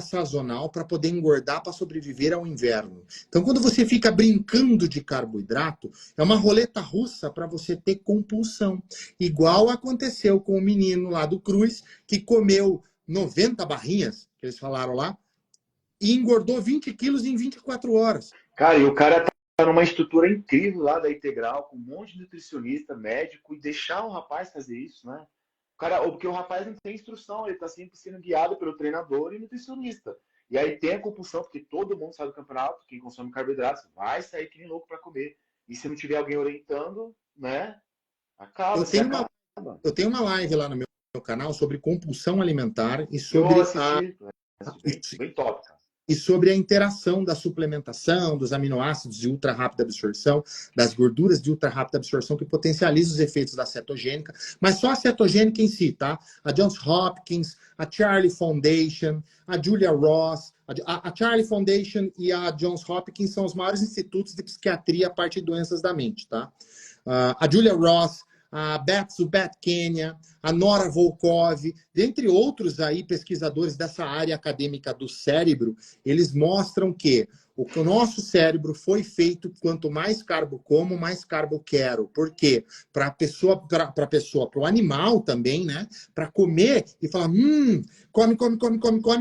sazonal para poder engordar, para sobreviver ao inverno. Então, quando você fica brincando de carboidrato, é uma roleta russa para você ter compulsão. Igual aconteceu com o menino lá do Cruz, que comeu 90 barrinhas, que eles falaram lá, e engordou 20 quilos em 24 horas. Cara, e o cara tá numa estrutura incrível lá da Integral, com um monte de nutricionista, médico, e deixar o rapaz fazer isso, né? Cara, porque o rapaz não tem instrução, ele está sempre sendo guiado pelo treinador e nutricionista. E aí tem a compulsão, porque todo mundo sai do campeonato, quem consome carboidratos vai sair que nem louco para comer. E se não tiver alguém orientando, né? Acaba. Eu tenho uma live lá no meu canal sobre compulsão alimentar e sobre bem top, cara. E sobre a interação da suplementação, dos aminoácidos de ultra rápida absorção, das gorduras de ultra rápida absorção, que potencializa os efeitos da cetogênica, mas só a cetogênica em si, tá? A Johns Hopkins, a Charlie Foundation, a Julia Ross, a Charlie Foundation e a Johns Hopkins são os maiores institutos de psiquiatria a partir de doenças da mente, tá? A Julia Ross, a Beth Kenya, a Nora Volkov, dentre outros aí pesquisadores dessa área acadêmica do cérebro, eles mostram que o nosso cérebro foi feito, quanto mais carbo como, mais carbo quero. Por quê? Para a pessoa, para o animal também, né? Para comer e falar, come,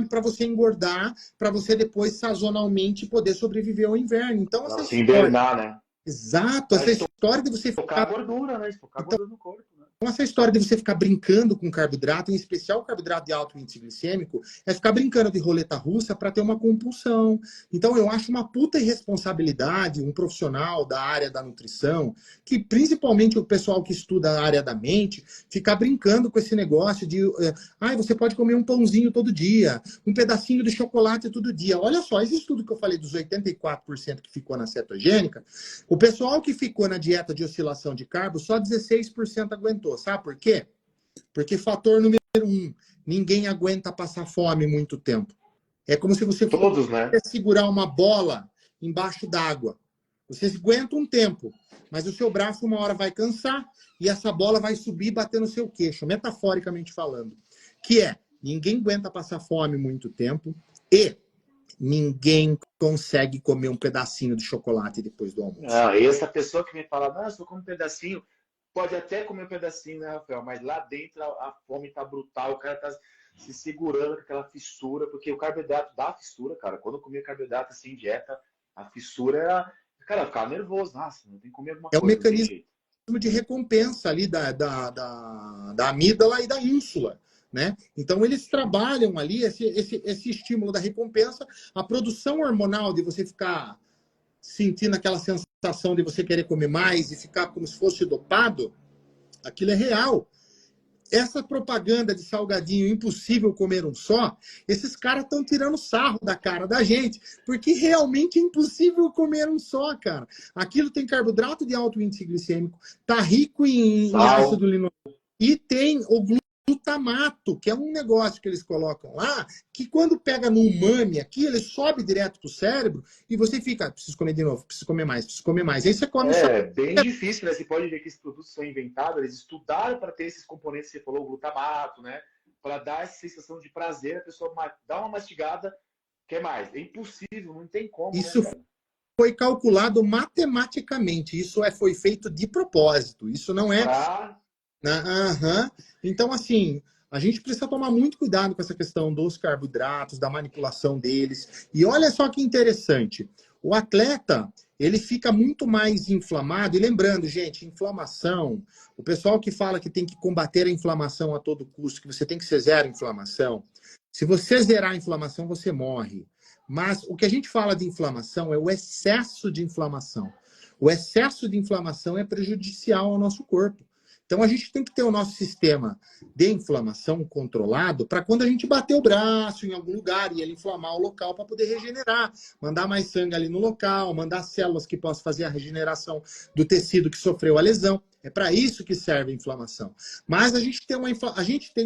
para você engordar, para você depois sazonalmente poder sobreviver ao inverno. Então, essa história... invernar, né? Exato, essa história de você ficar gordura, né? Focar gordura no corpo, né? Então, essa história de você ficar brincando com carboidrato, em especial carboidrato de alto índice glicêmico, é ficar brincando de roleta russa para ter uma compulsão. Então, eu acho uma puta irresponsabilidade um profissional da área da nutrição, que principalmente o pessoal que estuda a área da mente, ficar brincando com esse negócio de você pode comer um pãozinho todo dia, um pedacinho de chocolate todo dia. Olha só, esse estudo que eu falei dos 84% que ficou na cetogênica, o pessoal que ficou na dieta de oscilação de carbo, só 16% aguentou. Sabe por quê? Porque fator número 1, ninguém aguenta passar fome muito tempo. É como se você fosse segurar uma bola embaixo d'água. Você aguenta um tempo, mas o seu braço uma hora vai cansar e essa bola vai subir e bater no seu queixo, metaforicamente falando. Que é, ninguém aguenta passar fome muito tempo e ninguém consegue comer um pedacinho de chocolate depois do almoço. E essa pessoa que me fala, não, eu só como um pedacinho, pode até comer um pedacinho, né, Rafael? Mas lá dentro a fome tá brutal, o cara tá se segurando com aquela fissura, porque o carboidrato dá fissura, cara. Quando eu comia carboidrato assim, dieta, a fissura era... Cara, eu ficava nervoso. Nossa, não tem que comer alguma coisa. É o mecanismo de recompensa ali da amígdala e da ínsula. Né? Então, eles trabalham ali esse estímulo da recompensa, a produção hormonal de você ficar sentindo aquela sensação de você querer comer mais e ficar como se fosse dopado, aquilo é real. Essa propaganda de salgadinho impossível comer um só, esses caras estão tirando sarro da cara da gente, porque realmente é impossível comer um só, cara. Aquilo tem carboidrato de alto índice glicêmico, tá rico em ácido linolênico e tem o glutamato, que é um negócio que eles colocam lá, que quando pega no umami aqui, ele sobe direto pro cérebro e você fica, preciso comer de novo, preciso comer mais, preciso comer mais. Aí você come só. É bem difícil, né? Você pode ver que esses produtos são inventados, eles estudaram para ter esses componentes que você falou, o glutamato, né? Para dar essa sensação de prazer, a pessoa dá uma mastigada, quer mais. É impossível, não tem como. Isso, né, foi calculado matematicamente, isso foi feito de propósito, isso não é... Então, assim, a gente precisa tomar muito cuidado com essa questão dos carboidratos, da manipulação deles. E olha só que interessante. O atleta, ele fica muito mais inflamado. E lembrando, gente, inflamação, o pessoal que fala que tem que combater a inflamação a todo custo, que você tem que ser zero inflamação, se você zerar a inflamação, você morre. Mas o que a gente fala de inflamação é o excesso de inflamação. O excesso de inflamação é prejudicial ao nosso corpo. Então a gente tem que ter o nosso sistema de inflamação controlado para quando a gente bater o braço em algum lugar e ele inflamar o local para poder regenerar, mandar mais sangue ali no local, mandar células que possam fazer a regeneração do tecido que sofreu a lesão. É para isso que serve a inflamação. Mas a gente tem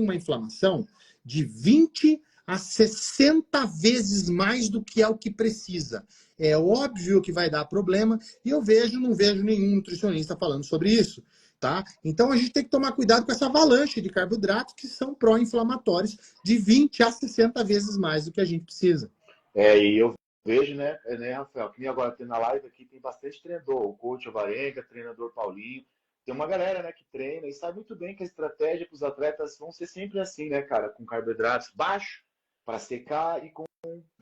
uma inflamação de 20 a 60 vezes mais do que é o que precisa. É óbvio que vai dar problema e eu não vejo nenhum nutricionista falando sobre isso. Tá? Então a gente tem que tomar cuidado com essa avalanche de carboidratos que são pró-inflamatórios de 20 a 60 vezes mais do que a gente precisa. E eu vejo, né, Rafael, que nem agora tem na live aqui, tem bastante treinador, o coach Alvarenga, treinador Paulinho, tem uma galera, né, que treina e sabe muito bem que a estratégia para os atletas vão ser sempre assim, né, cara, com carboidratos baixos para secar e com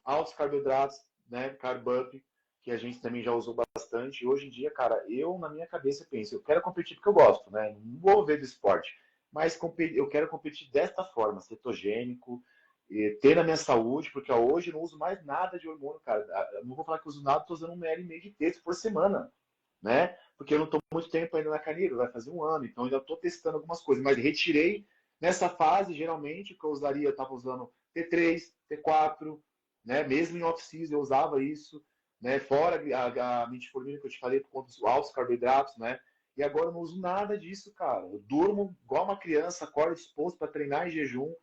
altos carboidratos, né, carb up, que a gente também já usou bastante. E hoje em dia, cara, eu na minha cabeça penso, eu quero competir porque eu gosto, né? Não vou ver do esporte, mas eu quero competir desta forma, cetogênico, ter na minha saúde, porque hoje eu não uso mais nada de hormônio, cara. Eu não vou falar que uso nada, estou usando 1,5 ml de texto por semana, né? Porque eu não estou muito tempo ainda na carreira, vai fazer 1 ano, então ainda estou testando algumas coisas, mas retirei nessa fase, geralmente, que eu usaria, eu estava usando T3, T4, né? Mesmo em off-season eu usava isso, né? Fora a metformina que eu te falei por conta dos altos carboidratos, né? E agora eu não uso nada disso, cara. Eu durmo igual uma criança, acordo disposto para treinar em jejum.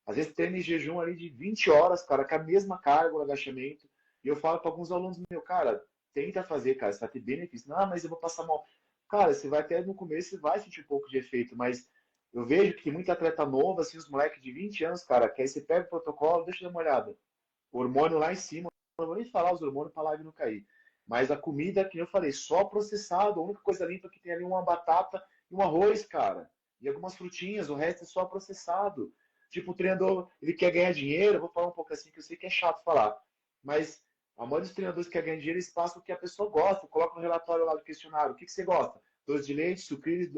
Às vezes treino em jejum ali de 20 horas, cara, com a mesma carga, o agachamento. E eu falo para alguns alunos meus, cara, tenta fazer, cara, você vai ter benefício. Não, mas eu vou passar mal. Cara, você vai até no começo, você vai sentir um pouco de efeito, mas eu vejo que tem muito atleta novo, assim, os moleques de 20 anos, cara, que aí você pega o protocolo, deixa eu dar uma olhada. O hormônio lá em cima, não vou nem falar os hormônios para a live não cair. Mas a comida, que eu falei, só processado. A única coisa limpa que tem ali é uma batata e um arroz, cara. E algumas frutinhas, o resto é só processado. Tipo, o treinador, ele quer ganhar dinheiro, eu vou falar um pouco assim, que eu sei que é chato falar. Mas a maioria dos treinadores que quer ganhar dinheiro, eles passam o que a pessoa gosta. Coloca no relatório lá do questionário, o que você gosta? Doce de leite, sucrilhos,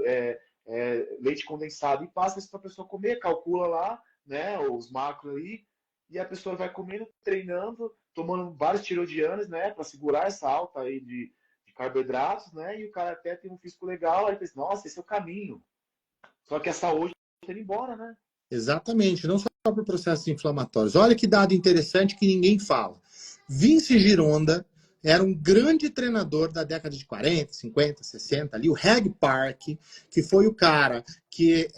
leite condensado. E passa isso para a pessoa comer, calcula lá, né, os macros ali. E a pessoa vai comendo, treinando, tomando vários tiroidianos, né, para segurar essa alta aí de carboidratos, né, e o cara até tem um físico legal, aí pensa, nossa, esse é o caminho. Só que a saúde está indo embora, né? Exatamente, não só por processos inflamatórios. Olha que dado interessante que ninguém fala. Vince Gironda era um grande treinador da década de 40, 50, 60, ali, o Reg Park, que foi o cara que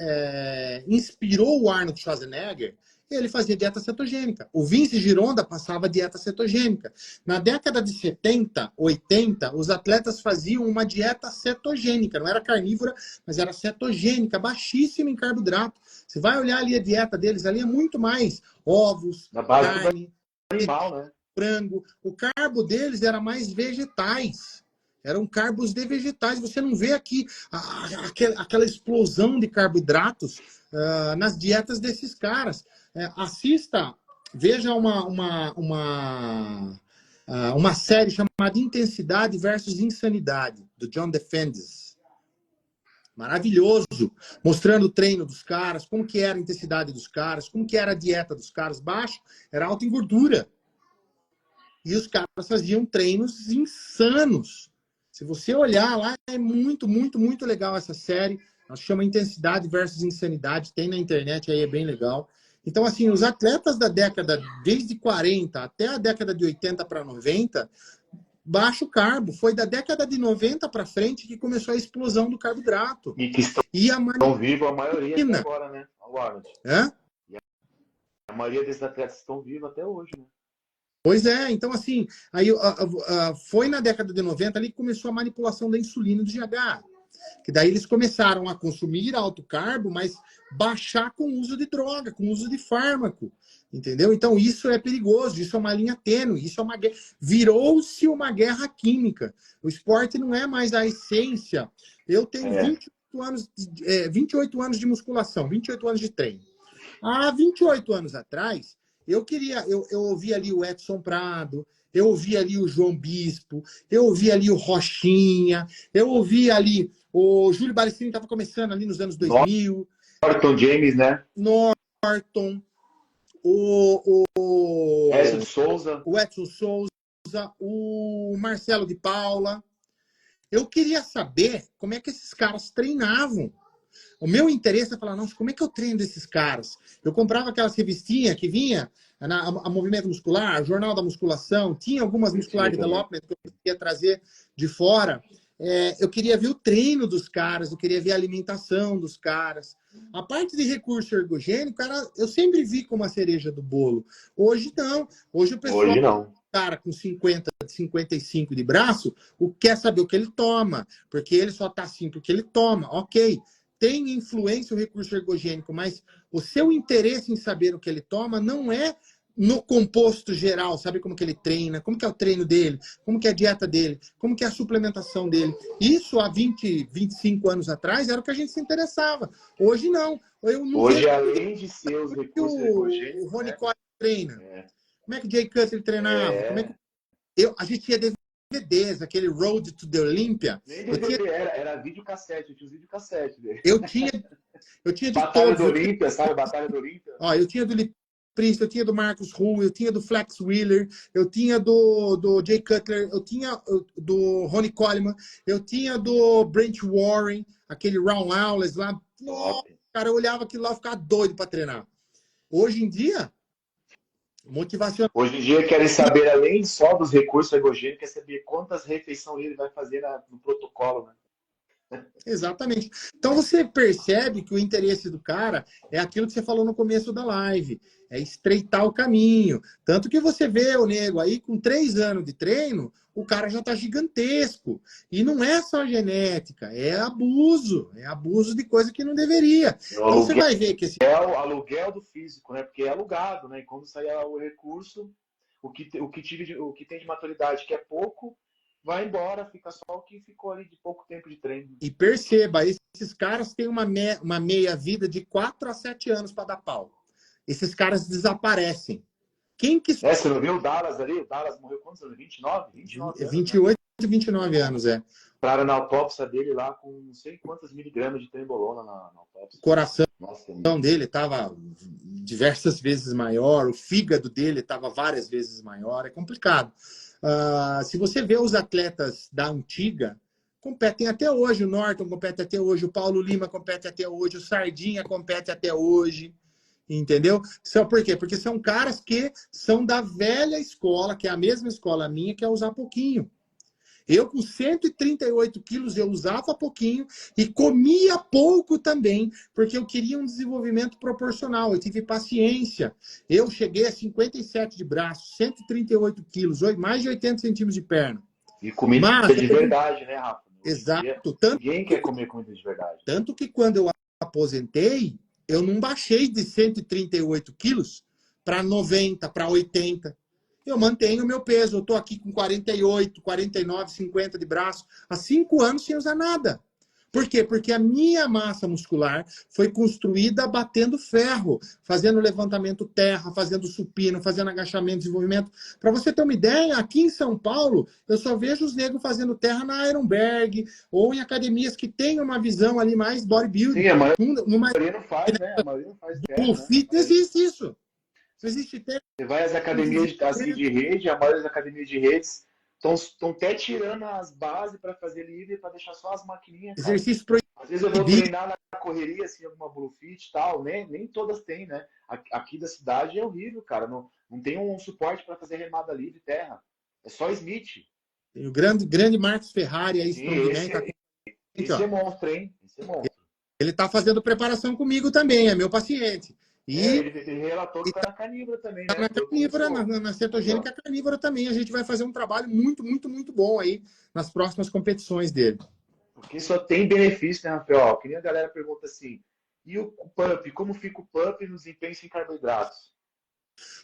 inspirou o Arnold Schwarzenegger. Ele fazia dieta cetogênica. O Vince Gironda passava dieta cetogênica. Na década de 70, 80, os atletas faziam uma dieta cetogênica. Não era carnívora, mas era cetogênica, baixíssima em carboidrato. Você vai olhar ali a dieta deles, ali é muito mais ovos, na base carne, do animal, né? frango. O carbo deles era mais vegetais. Eram carbos de vegetais. Você não vê aqui aquela explosão de carboidratos nas dietas desses caras. Assista, veja uma série chamada Intensidade versus Insanidade, do John DeFendes. Maravilhoso, mostrando o treino dos caras, como que era a intensidade dos caras, como que era a dieta dos caras. Baixo, era alta em gordura. E os caras faziam treinos insanos. Se você olhar lá, é muito, muito, muito legal essa série. Ela se chama Intensidade versus Insanidade, tem na internet aí, é bem legal. Então, assim, os atletas da década, desde 40 até a década de 80 para 90, baixo carbo. Foi da década de 90 para frente que começou a explosão do carboidrato. E que estão vivos a maioria até agora, né? E a maioria desses atletas estão vivos até hoje, né? Pois é, então assim, aí foi na década de 90 ali que começou a manipulação da insulina e do GH. Que daí eles começaram a consumir alto carbo, mas baixar com o uso de droga, com o uso de fármaco. Entendeu? Então isso é perigoso, isso é uma linha tênue, isso é uma guerra. Virou-se uma guerra química. O esporte não é mais a essência. Eu tenho 28 anos de musculação, 28 anos de treino. Há 28 anos atrás, Eu ouvi ali o Edson Prado, eu ouvi ali o João Bispo, eu ouvi ali o Rochinha, eu ouvi ali o Júlio Balestrini, estava começando ali nos anos 2000, Norton James, né? Norton, Edson de Souza. o Edson Souza, o Marcelo de Paula. Eu queria saber como é que esses caras treinavam. O meu interesse é falar, nossa, como é que eu treino desses caras? Eu comprava aquelas revistinhas que vinha a Movimento Muscular, Jornal da Musculação, tinha algumas Muscular Development que eu queria trazer de fora. Eu queria ver o treino dos caras, eu queria ver a alimentação dos caras. A parte de recurso ergogênico, cara, eu sempre vi como a cereja do bolo. Hoje não. Hoje o pessoal, Hoje não. cara com 50, 55 de braço, quer saber o que ele toma, porque ele só tá assim porque ele toma. Ok. Tem influência o recurso ergogênico, mas o seu interesse em saber o que ele toma não é no composto geral, sabe como que ele treina, como que é o treino dele, como que é a dieta dele, como que é a suplementação dele. Isso há 20, 25 anos atrás era o que a gente se interessava. Hoje não. Eu não Hoje, vejo além de ser os recursos ergogênicos, o Ronnie né? Coyle treina. É. Como é que o Jay Cutler treinava? Como é que a gente tinha DVDs, aquele Road to the Olympia. Nem DVD, era videocassete, eu tinha os videocassetes dele. Eu tinha de Batalha todos. do Olímpia, sabe? Batalha do Olímpia. Ó, eu tinha do Lee Priest, eu tinha do Marcus Hull, eu tinha do Flex Wheeler, eu tinha do Jay Cutler, eu tinha do Ronnie Coleman, eu tinha do Brent Warren, aquele Ron Lawless lá. Nossa, cara, eu olhava aquilo lá e ficava doido para treinar. Hoje em dia, motivacional. Hoje em dia querem saber, além só dos recursos ergogênicos, quer saber quantas refeições ele vai fazer no protocolo, né? Exatamente. Então você percebe que o interesse do cara é aquilo que você falou no começo da live, é estreitar o caminho. Tanto que você vê o nego aí com 3 anos de treino, o cara já tá gigantesco. E não é só genética, é abuso de coisa que não deveria. Então você vai ver que esse é o aluguel do físico, né? Porque é alugado, né? E quando sair o recurso, o que tem de maturidade, que é pouco, vai embora, fica só o que ficou ali de pouco tempo de treino. E perceba, esses caras têm uma meia-vida de 4 a 7 anos para dar pau. Esses caras desaparecem. Quem que... você não viu o Dallas ali? O Dallas morreu quantos anos? 29? 29 anos, 28 e 29 anos, é. Entraram na autópsia dele lá com não sei quantos miligramas de trembolona na autópsia. O coração Nossa, dele estava diversas vezes maior, o fígado dele estava várias vezes maior, é complicado. Se você vê os atletas da antiga, competem até hoje, o Norton compete até hoje, o Paulo Lima compete até hoje, o Sardinha compete até hoje, entendeu? Por quê? Porque são caras que são da velha escola, que é a mesma escola minha, que é usar pouquinho. Eu, com 138 quilos, eu usava pouquinho e comia pouco também, porque eu queria um desenvolvimento proporcional. Eu tive paciência. Eu cheguei a 57 de braço, 138 quilos, mais de 80 centímetros de perna. E comida de verdade, né, Rafa? Exato. Ninguém quer comer comida de verdade. Tanto que quando eu aposentei, eu não baixei de 138 quilos para 90, para 80. Eu mantenho o meu peso. Eu estou aqui com 48, 49, 50 de braço. Há 5 anos sem usar nada. Por quê? Porque a minha massa muscular foi construída batendo ferro, fazendo levantamento terra, fazendo supino, fazendo agachamento, desenvolvimento. Para você ter uma ideia, aqui em São Paulo, eu só vejo os negros fazendo terra na Ironberg ou em academias que têm uma visão ali mais bodybuilding. Sim, a maioria não faz, né? A maioria não faz terra, no fitness existe isso. Não existe terra. Você vai às academias assim, de rede, a maioria das academias de redes estão até tirando as bases para fazer livre, para deixar só as maquininhas. Exercício proibido. Às vezes eu vou treinar na correria, assim, alguma Bluefit e tal, né? Nem todas têm, né? Aqui da cidade é horrível, cara. Não tem um suporte para fazer remada livre terra. É só Smith. Tem o grande Marcos Ferrari aí, esse é monstro, hein? Esse é monstro. Ele está fazendo preparação comigo também, é meu paciente. E ele relatou que está na carnívora também, né? Na carnívora, na cetogênica carnívora também. A gente vai fazer um trabalho muito, muito, muito bom aí nas próximas competições dele. Porque só tem benefício, né, Rafael? Que nem a galera pergunta assim, e o pump? Como fica o pump no desempenho sem carboidratos?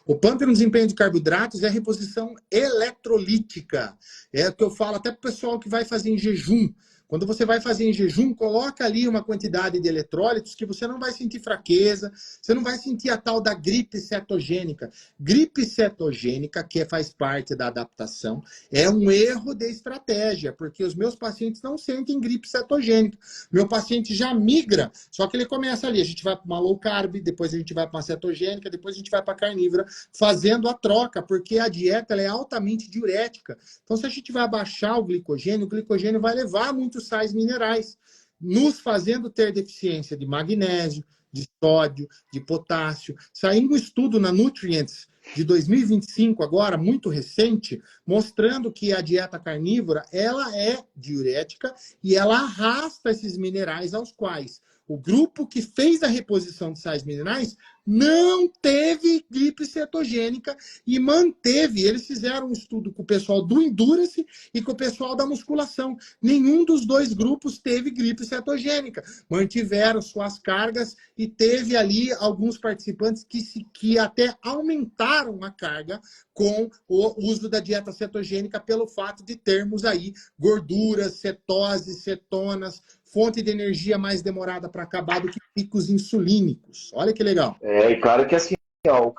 O pump no desempenho de carboidratos é a reposição eletrolítica. É o que eu falo até para o pessoal que vai fazer em jejum. Quando você vai fazer em jejum, coloca ali uma quantidade de eletrólitos que você não vai sentir fraqueza, você não vai sentir a tal da gripe cetogênica. Gripe cetogênica, que faz parte da adaptação, é um erro de estratégia, porque os meus pacientes não sentem gripe cetogênica. Meu paciente já migra, só que ele começa ali, a gente vai para uma low carb, depois a gente vai para uma cetogênica, depois a gente vai para carnívora, fazendo a troca, porque a dieta ela é altamente diurética. Então, se a gente vai abaixar o glicogênio vai levar muitos sais minerais, nos fazendo ter deficiência de magnésio, de sódio, de potássio. Saiu um estudo na Nutrients de 2025, agora, muito recente, mostrando que a dieta carnívora ela é diurética e ela arrasta esses minerais aos quais o grupo que fez a reposição de sais minerais não teve gripe cetogênica e manteve. Eles fizeram um estudo com o pessoal do Endurance e com o pessoal da musculação. Nenhum dos dois grupos teve gripe cetogênica. Mantiveram suas cargas e teve ali alguns participantes que até aumentaram a carga com o uso da dieta cetogênica pelo fato de termos aí gorduras, cetose, cetonas, fonte de energia mais demorada para acabar do que picos insulínicos. Olha que legal. E claro que assim, ó,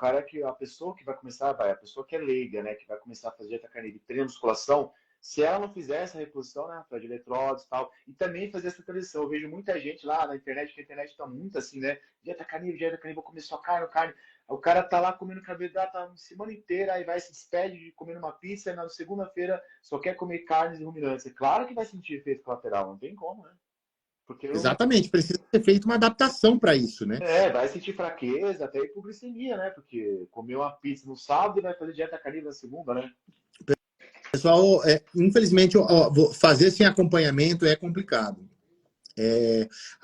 a pessoa que vai começar, a pessoa que é leiga, né, que vai começar a fazer dieta carnívora e treino musculação, se ela não fizer essa reposição, né, de eletrólitos e tal, e também fazer essa transição, eu vejo muita gente lá na internet, que a internet tá muito assim, né, dieta carnívora, vou comer só carne, o cara tá lá comendo carboidrato a semana inteira, aí vai se despede de comer uma pizza, e na segunda-feira só quer comer carnes e ruminantes. É claro que vai sentir efeito colateral, não tem como, né? Porque Exatamente, precisa ser feita uma adaptação para isso, né? vai sentir fraqueza, até hipoglicemia, né? Porque comer uma pizza no sábado e vai fazer dieta carnívora na segunda, né? Pessoal, infelizmente, fazer sem acompanhamento é complicado.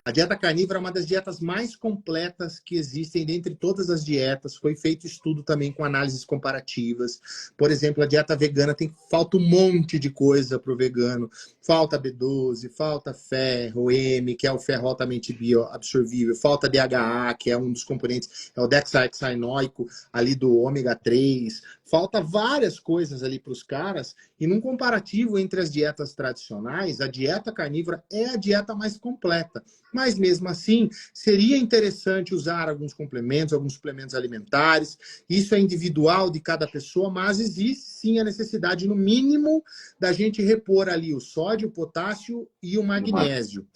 A dieta carnívora é uma das dietas mais completas que existem dentre todas as dietas. Foi feito estudo também com análises comparativas. Por exemplo, a dieta vegana falta um monte de coisa para o vegano. Falta B12, falta ferro, M, que é o ferro altamente bioabsorvível, falta DHA, que é um dos componentes, é o dexaexaenoico ali do ômega 3. Falta várias coisas ali para os caras. E num comparativo entre as dietas tradicionais, a dieta carnívora é a dieta mais completa. Mas mesmo assim, seria interessante usar alguns suplementos alimentares. Isso é individual de cada pessoa, mas existe sim a necessidade, no mínimo, da gente repor ali o sódio, o potássio e o magnésio.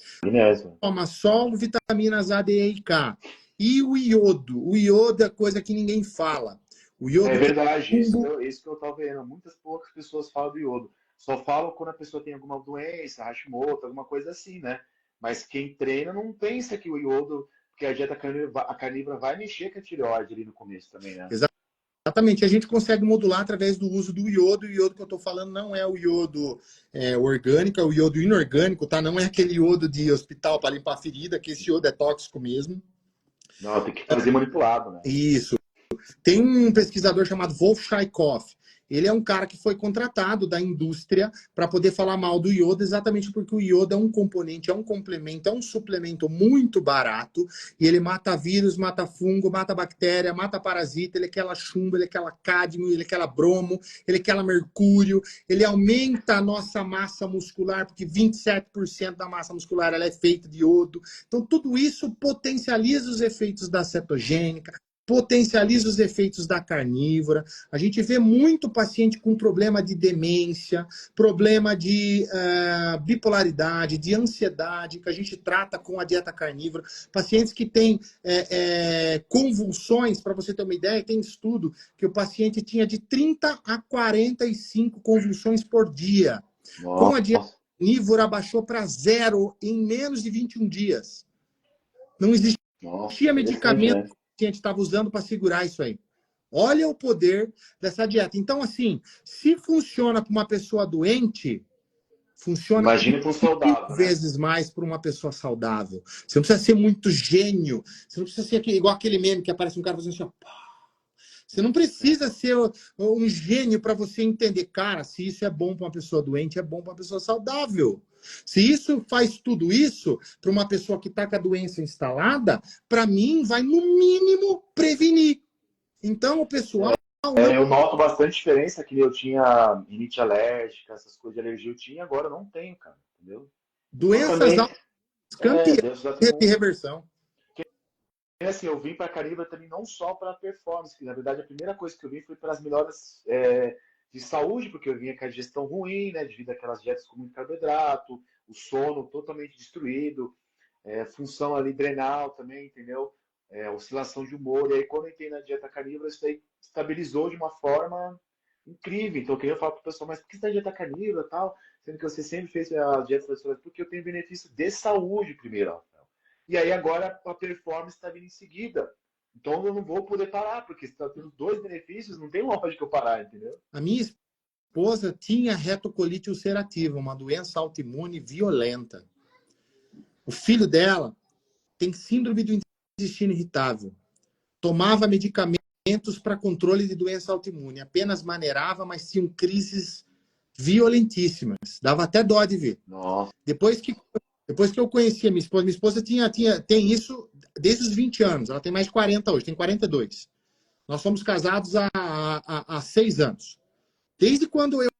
Toma sol, vitaminas A, D, E e K. E o iodo. O iodo é coisa que ninguém fala. O iodo é verdade, isso que eu estava vendo. Poucas pessoas falam do iodo. Só falam quando a pessoa tem alguma doença, Hashimoto, alguma coisa assim, né? Mas quem treina não pensa que o iodo, que a dieta carnívora vai mexer com a tireoide ali no começo também, né? Exatamente. A gente consegue modular através do uso do iodo. O iodo que eu estou falando não é o iodo orgânico, é o iodo inorgânico, tá? Não é aquele iodo de hospital para limpar a ferida, que esse iodo é tóxico mesmo. Não, tem que fazer manipulado, né? Isso. Tem um pesquisador chamado Wolf Chaikoff. Ele é um cara que foi contratado da indústria para poder falar mal do iodo, exatamente porque o iodo é um componente, é um complemento, é um suplemento muito barato, e ele mata vírus, mata fungo, mata bactéria, mata parasita, ele é aquela chumbo, ele é aquela cádmio, ele é aquela bromo, ele é aquela mercúrio, ele aumenta a nossa massa muscular, porque 27% da massa muscular ela é feita de iodo. Então, tudo isso potencializa os efeitos da cetogênica, potencializa os efeitos da carnívora. A gente vê muito paciente com problema de demência, problema de bipolaridade, de ansiedade, que a gente trata com a dieta carnívora. Pacientes que têm convulsões, para você ter uma ideia, tem estudo que o paciente tinha de 30 a 45 convulsões por dia. Nossa. Com a dieta carnívora, baixou para 0 em menos de 21 dias. Não existia medicamento que a gente estava usando para segurar isso aí. Olha o poder dessa dieta. Então, assim, se funciona para uma pessoa doente, funciona imagina para um saudável, vezes mais para uma pessoa saudável. Você não precisa ser muito gênio. Você não precisa ser igual aquele meme que aparece um cara fazendo assim, ó, você não precisa ser um gênio para você entender, cara, se isso é bom para uma pessoa doente, é bom para uma pessoa saudável. Se isso faz tudo isso para uma pessoa que está com a doença instalada, para mim vai, no mínimo, prevenir. Então, o pessoal... eu noto bastante diferença, que eu tinha rinite alérgica, essas coisas de alergia eu tinha, agora eu não tenho, cara, entendeu? Doenças Também, campeãs Deus dá de todo. reversão. Assim, eu vim para Caribe também não só para performance, que na verdade a primeira coisa que eu vim foi para as melhoras de saúde, porque eu vinha com a digestão ruim, né, devido àquelas dietas com muito carboidrato, o sono totalmente destruído, função ali drenal também, entendeu? Oscilação de humor. E aí, quando eu entrei na dieta carnívora, isso aí estabilizou de uma forma incrível. Então, eu queria falar para o pessoal, mas por que você está na dieta carnívora e tal? Sendo que você sempre fez a dieta tradicional, porque eu tenho benefício de saúde primeiro, ó. E aí agora a performance está vindo em seguida. Então eu não vou poder parar, porque você está tendo dois benefícios, não tem lógica eu parar, entendeu? A minha esposa tinha retocolite ulcerativa, uma doença autoimune violenta. O filho dela tem síndrome do intestino irritável. Tomava medicamentos para controle de doença autoimune. Apenas maneirava, mas tinham crises violentíssimas. Dava até dó de ver. Nossa. Depois que eu conheci a minha esposa tem isso desde os 20 anos. Ela tem mais de 40 hoje, tem 42. Nós somos casados há 6 anos. Desde quando eu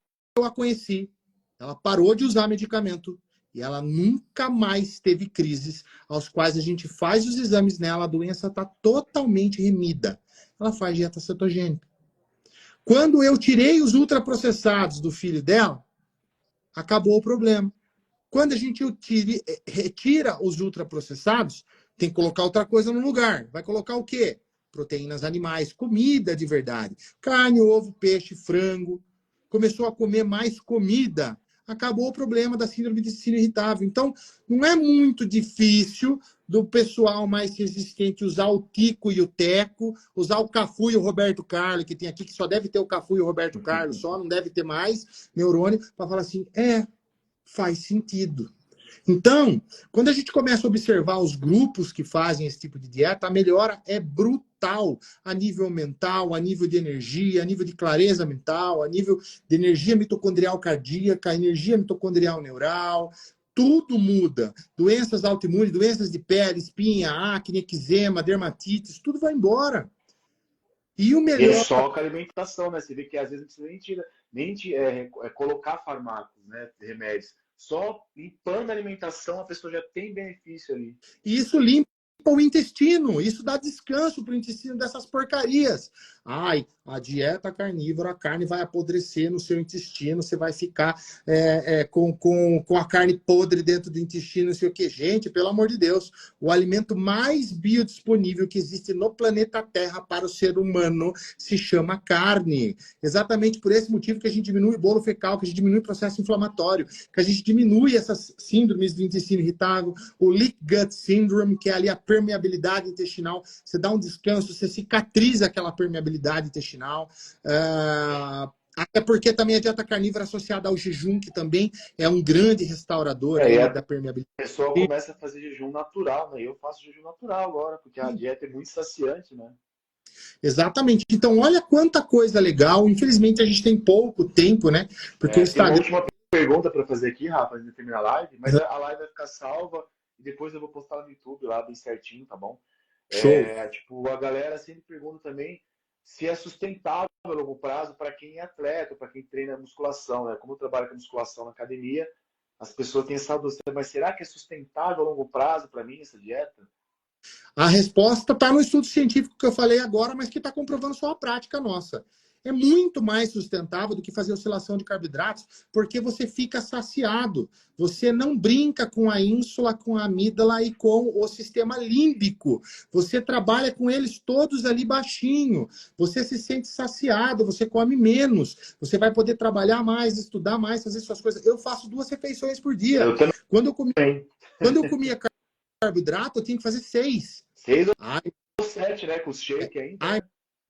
a conheci, ela parou de usar medicamento e ela nunca mais teve crises aos quais a gente faz os exames nela, a doença está totalmente remida. Ela faz dieta cetogênica. Quando eu tirei os ultraprocessados do filho dela, acabou o problema. Quando a gente retira os ultraprocessados, tem que colocar outra coisa no lugar. Vai colocar o quê? Proteínas animais, comida de verdade. Carne, ovo, peixe, frango. Começou a comer mais comida. Acabou o problema da síndrome de intestino irritável. Então, não é muito difícil do pessoal mais resistente usar o Tico e o Teco, usar o Cafu e o Roberto Carlos, que tem aqui, que só deve ter o Cafu e o Roberto Carlos, só não deve ter mais neurônio, para falar assim, faz sentido. Então, quando a gente começa a observar os grupos que fazem esse tipo de dieta, a melhora é brutal a nível mental, a nível de energia, a nível de clareza mental, a nível de energia mitocondrial cardíaca, energia mitocondrial neural. Tudo muda. Doenças autoimunes, doenças de pele, espinha, acne, eczema, dermatites, tudo vai embora. E o E é melhor. só com a alimentação, né? Você vê que às vezes não precisa colocar fármacos, né? Remédios. Só limpando a alimentação a pessoa já tem benefício ali. E isso limpa o intestino, isso dá descanso para o intestino dessas porcarias. Ai, a dieta carnívora, a carne vai apodrecer no seu intestino, você vai ficar com a carne podre dentro do intestino, não sei o que. Gente, pelo amor de Deus, o alimento mais biodisponível que existe no planeta Terra para o ser humano se chama carne. Exatamente por esse motivo que a gente diminui o bolo fecal, que a gente diminui o processo inflamatório, que a gente diminui essas síndromes do intestino irritável, o leak gut syndrome, que é ali a permeabilidade intestinal. Você dá um descanso, você cicatriza aquela permeabilidade intestinal. Até porque também a dieta carnívora associada ao jejum, que também é um grande restaurador aí A da permeabilidade. pessoa começa a fazer jejum natural, né? Eu faço jejum natural agora, porque a dieta é muito saciante, né? Exatamente. Então, olha quanta coisa legal. Infelizmente, a gente tem pouco tempo, né? Porque o Tem uma Instagram. última pergunta para fazer aqui, Rafa, antes de terminar a live, mas a live vai ficar salva e depois eu vou postar no YouTube lá bem certinho, tá bom? Show. Tipo, a galera sempre pergunta também se é sustentável a longo prazo para quem é atleta, para quem treina musculação, né? Como eu trabalho com musculação na academia, as pessoas têm essa dúvida, mas será que é sustentável a longo prazo para mim essa dieta? A resposta está no estudo científico que eu falei agora, mas que está comprovando só a prática nossa. É muito mais sustentável do que fazer oscilação de carboidratos, porque você fica saciado. Você não brinca com a ínsula, com a amígdala e com o sistema límbico. Você trabalha com eles todos ali baixinho. Você se sente saciado, você come menos. Você vai poder trabalhar mais, estudar mais, fazer suas coisas. Eu faço 2 refeições por dia. Eu também. Quando eu comia carboidrato, eu tinha que fazer 6. 6 Ai, ou 7, né? Com shake ainda. ai,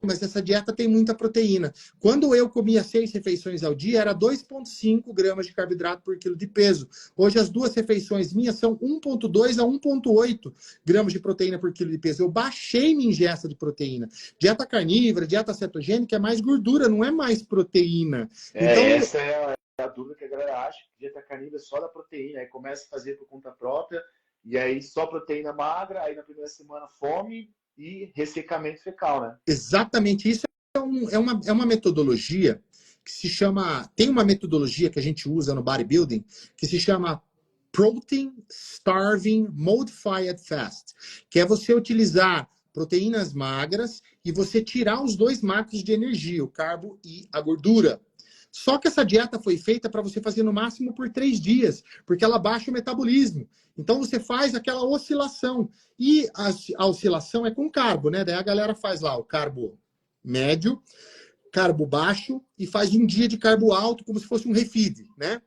mas essa dieta tem muita proteína. Quando eu comia 6 refeições ao dia, era 2,5 gramas de carboidrato por quilo de peso. Hoje, as 2 refeições minhas são 1,2 a 1,8 gramas de proteína por quilo de peso. Eu baixei minha ingesta de proteína. Dieta carnívora, dieta cetogênica é mais gordura, não é mais proteína. Então, essa é a dúvida que a galera acha, que dieta carnívora é só da proteína. Aí começa a fazer por conta própria, e aí só proteína magra, aí na primeira semana fome e ressecamento fecal, né? exatamente isso é uma metodologia que se chama. Tem uma metodologia que a gente usa no bodybuilding que se chama Protein Starving Modified Fast, que é você utilizar proteínas magras e você tirar os dois macros de energia, o carbo e a gordura. Só que essa dieta foi feita para você fazer no máximo por 3 dias, porque ela baixa o metabolismo. Então você faz aquela oscilação. E a oscilação é com carbo, né? Daí a galera faz lá o carbo médio, carbo baixo e faz um dia de carbo alto, como se fosse um refeed, né?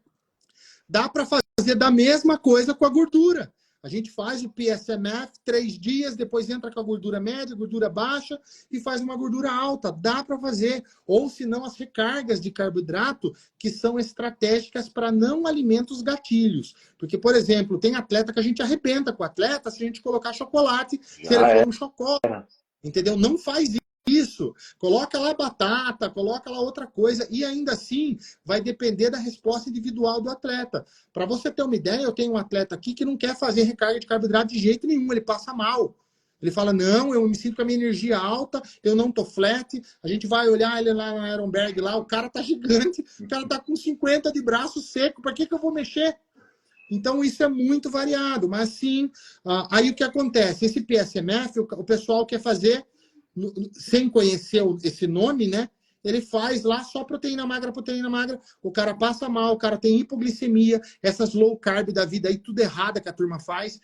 Dá para fazer da mesma coisa com a gordura. A gente faz o PSMF 3 dias, depois entra com a gordura média, gordura baixa e faz uma gordura alta. Dá para fazer. Ou se não, as recargas de carboidrato que são estratégicas para não alimentos gatilhos. Porque, por exemplo, tem atleta que a gente arrebenta com o atleta se a gente colocar chocolate, se ele for um chocolate. Entendeu? Não faz isso. Coloca lá batata, coloca lá outra coisa e ainda assim vai depender da resposta individual do atleta. Para você ter uma ideia, eu tenho um atleta aqui que não quer fazer recarga de carboidrato de jeito nenhum, ele passa mal. Ele fala, não, eu me sinto com a minha energia alta, eu não tô flat. A gente vai olhar ele lá no Ironberg, lá, o cara tá gigante, o cara tá com 50 de braço seco, para que eu vou mexer? Então, isso é muito variado, mas sim, aí o que acontece? Esse PSMF, o pessoal quer fazer sem conhecer esse nome, né? Ele faz lá só proteína magra, o cara passa mal, o cara tem hipoglicemia, essas low carb da vida aí, tudo errada que a turma faz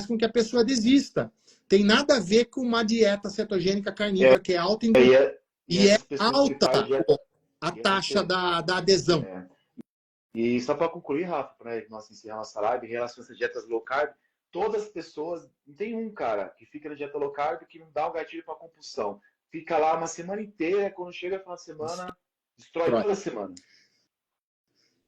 com que a pessoa desista. Tem nada a ver com uma dieta cetogênica carnívora, que é alta e é alta a taxa da adesão. E só para concluir, Rafa, para nós encerrarmos nossa live, em relação a essas dietas low carb, todas as pessoas, não tem um cara que fica na dieta low carb que não dá um gatilho para compulsão. Fica lá uma semana inteira, quando chega no final de semana, destrói toda a semana.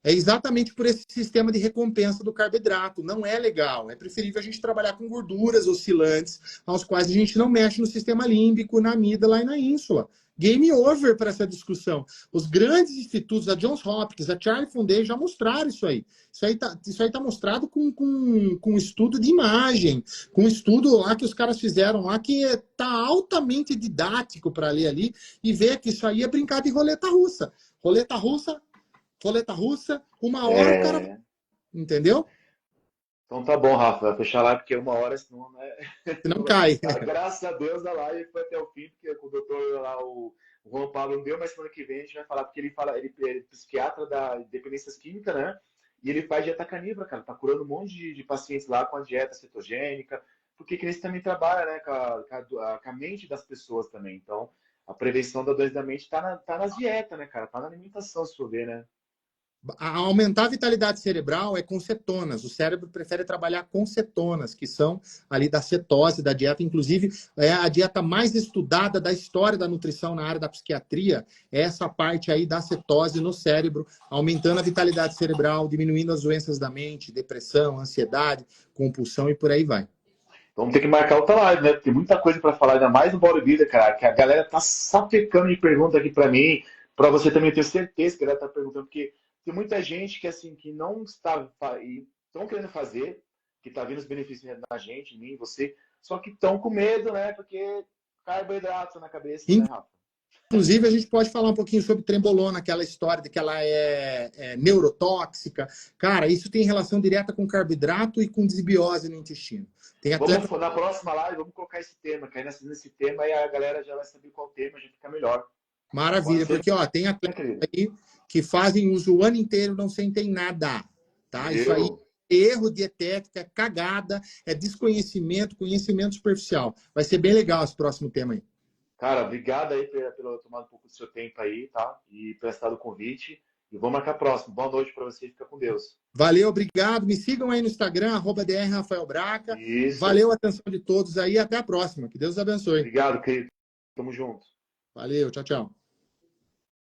É exatamente por esse sistema de recompensa do carboidrato. Não é legal. É preferível a gente trabalhar com gorduras oscilantes, aos quais a gente não mexe no sistema límbico, na amígdala e na ínsula. Game over para essa discussão. Os grandes institutos, a Johns Hopkins, a Charlie Foundation já mostraram isso aí. Isso aí tá mostrado com estudo de imagem, com estudo lá que os caras fizeram lá, que tá altamente didático para ler ali e ver que isso aí é brincar de roleta russa. Roleta russa, uma hora o cara... Entendeu? Então tá bom, Rafa. Vai fechar lá porque 1 hora, senão, né? Não cai. Graças a Deus a live foi até o fim, porque o doutor lá, o Juan Pablo, não deu, mas semana que vem a gente vai falar, porque ele é psiquiatra da dependências químicas, né? E ele faz dieta carnívora, cara. Tá curando um monte de pacientes lá com a dieta cetogênica, porque ele também trabalha, né, com a mente das pessoas também. Então, a prevenção da doença da mente tá nas dietas, né, cara? Tá na alimentação, se for ver, né? Aumentar a vitalidade cerebral é com cetonas. O cérebro prefere trabalhar com cetonas, que são ali da cetose, da dieta. Inclusive, é a dieta mais estudada da história da nutrição na área da psiquiatria. É essa parte aí da cetose no cérebro, aumentando a vitalidade cerebral, diminuindo as doenças da mente, depressão, ansiedade, compulsão e por aí vai. Vamos ter que marcar outra live, né? Tem muita coisa para falar, ainda mais no bodybuilder, cara, que a galera tá sapecando de pergunta aqui para mim, para você também ter certeza que a galera tá perguntando, porque tem muita gente que, assim, que não está e estão querendo fazer, que está vendo os benefícios na gente, em mim, em você, só que estão com medo, né? Porque carboidrato na cabeça, né, Rafa? Inclusive, a gente pode falar um pouquinho sobre trembolona, aquela história de que ela é neurotóxica. Cara, isso tem relação direta com carboidrato e com desbiose no intestino. Tem atleta... Na próxima live, vamos colocar esse tema, que aí nesse tema aí a galera já vai saber qual tema, já fica melhor. Maravilha, porque ó, tem atletas aí que fazem uso o ano inteiro, não sentem nada, tá? Isso aí é erro dietético, é cagada, é desconhecimento, conhecimento superficial. Vai ser bem legal esse próximo tema aí. Cara, obrigado aí pelo tomar um pouco do seu tempo aí, tá? E por estar o convite. E vamos marcar próximo. Boa noite para você, fica com Deus. Valeu, obrigado. Me sigam aí no Instagram, @drrafaelbraca. Isso. Valeu a atenção de todos aí, até a próxima. Que Deus abençoe. Obrigado, querido. Tamo junto. Valeu, tchau, tchau.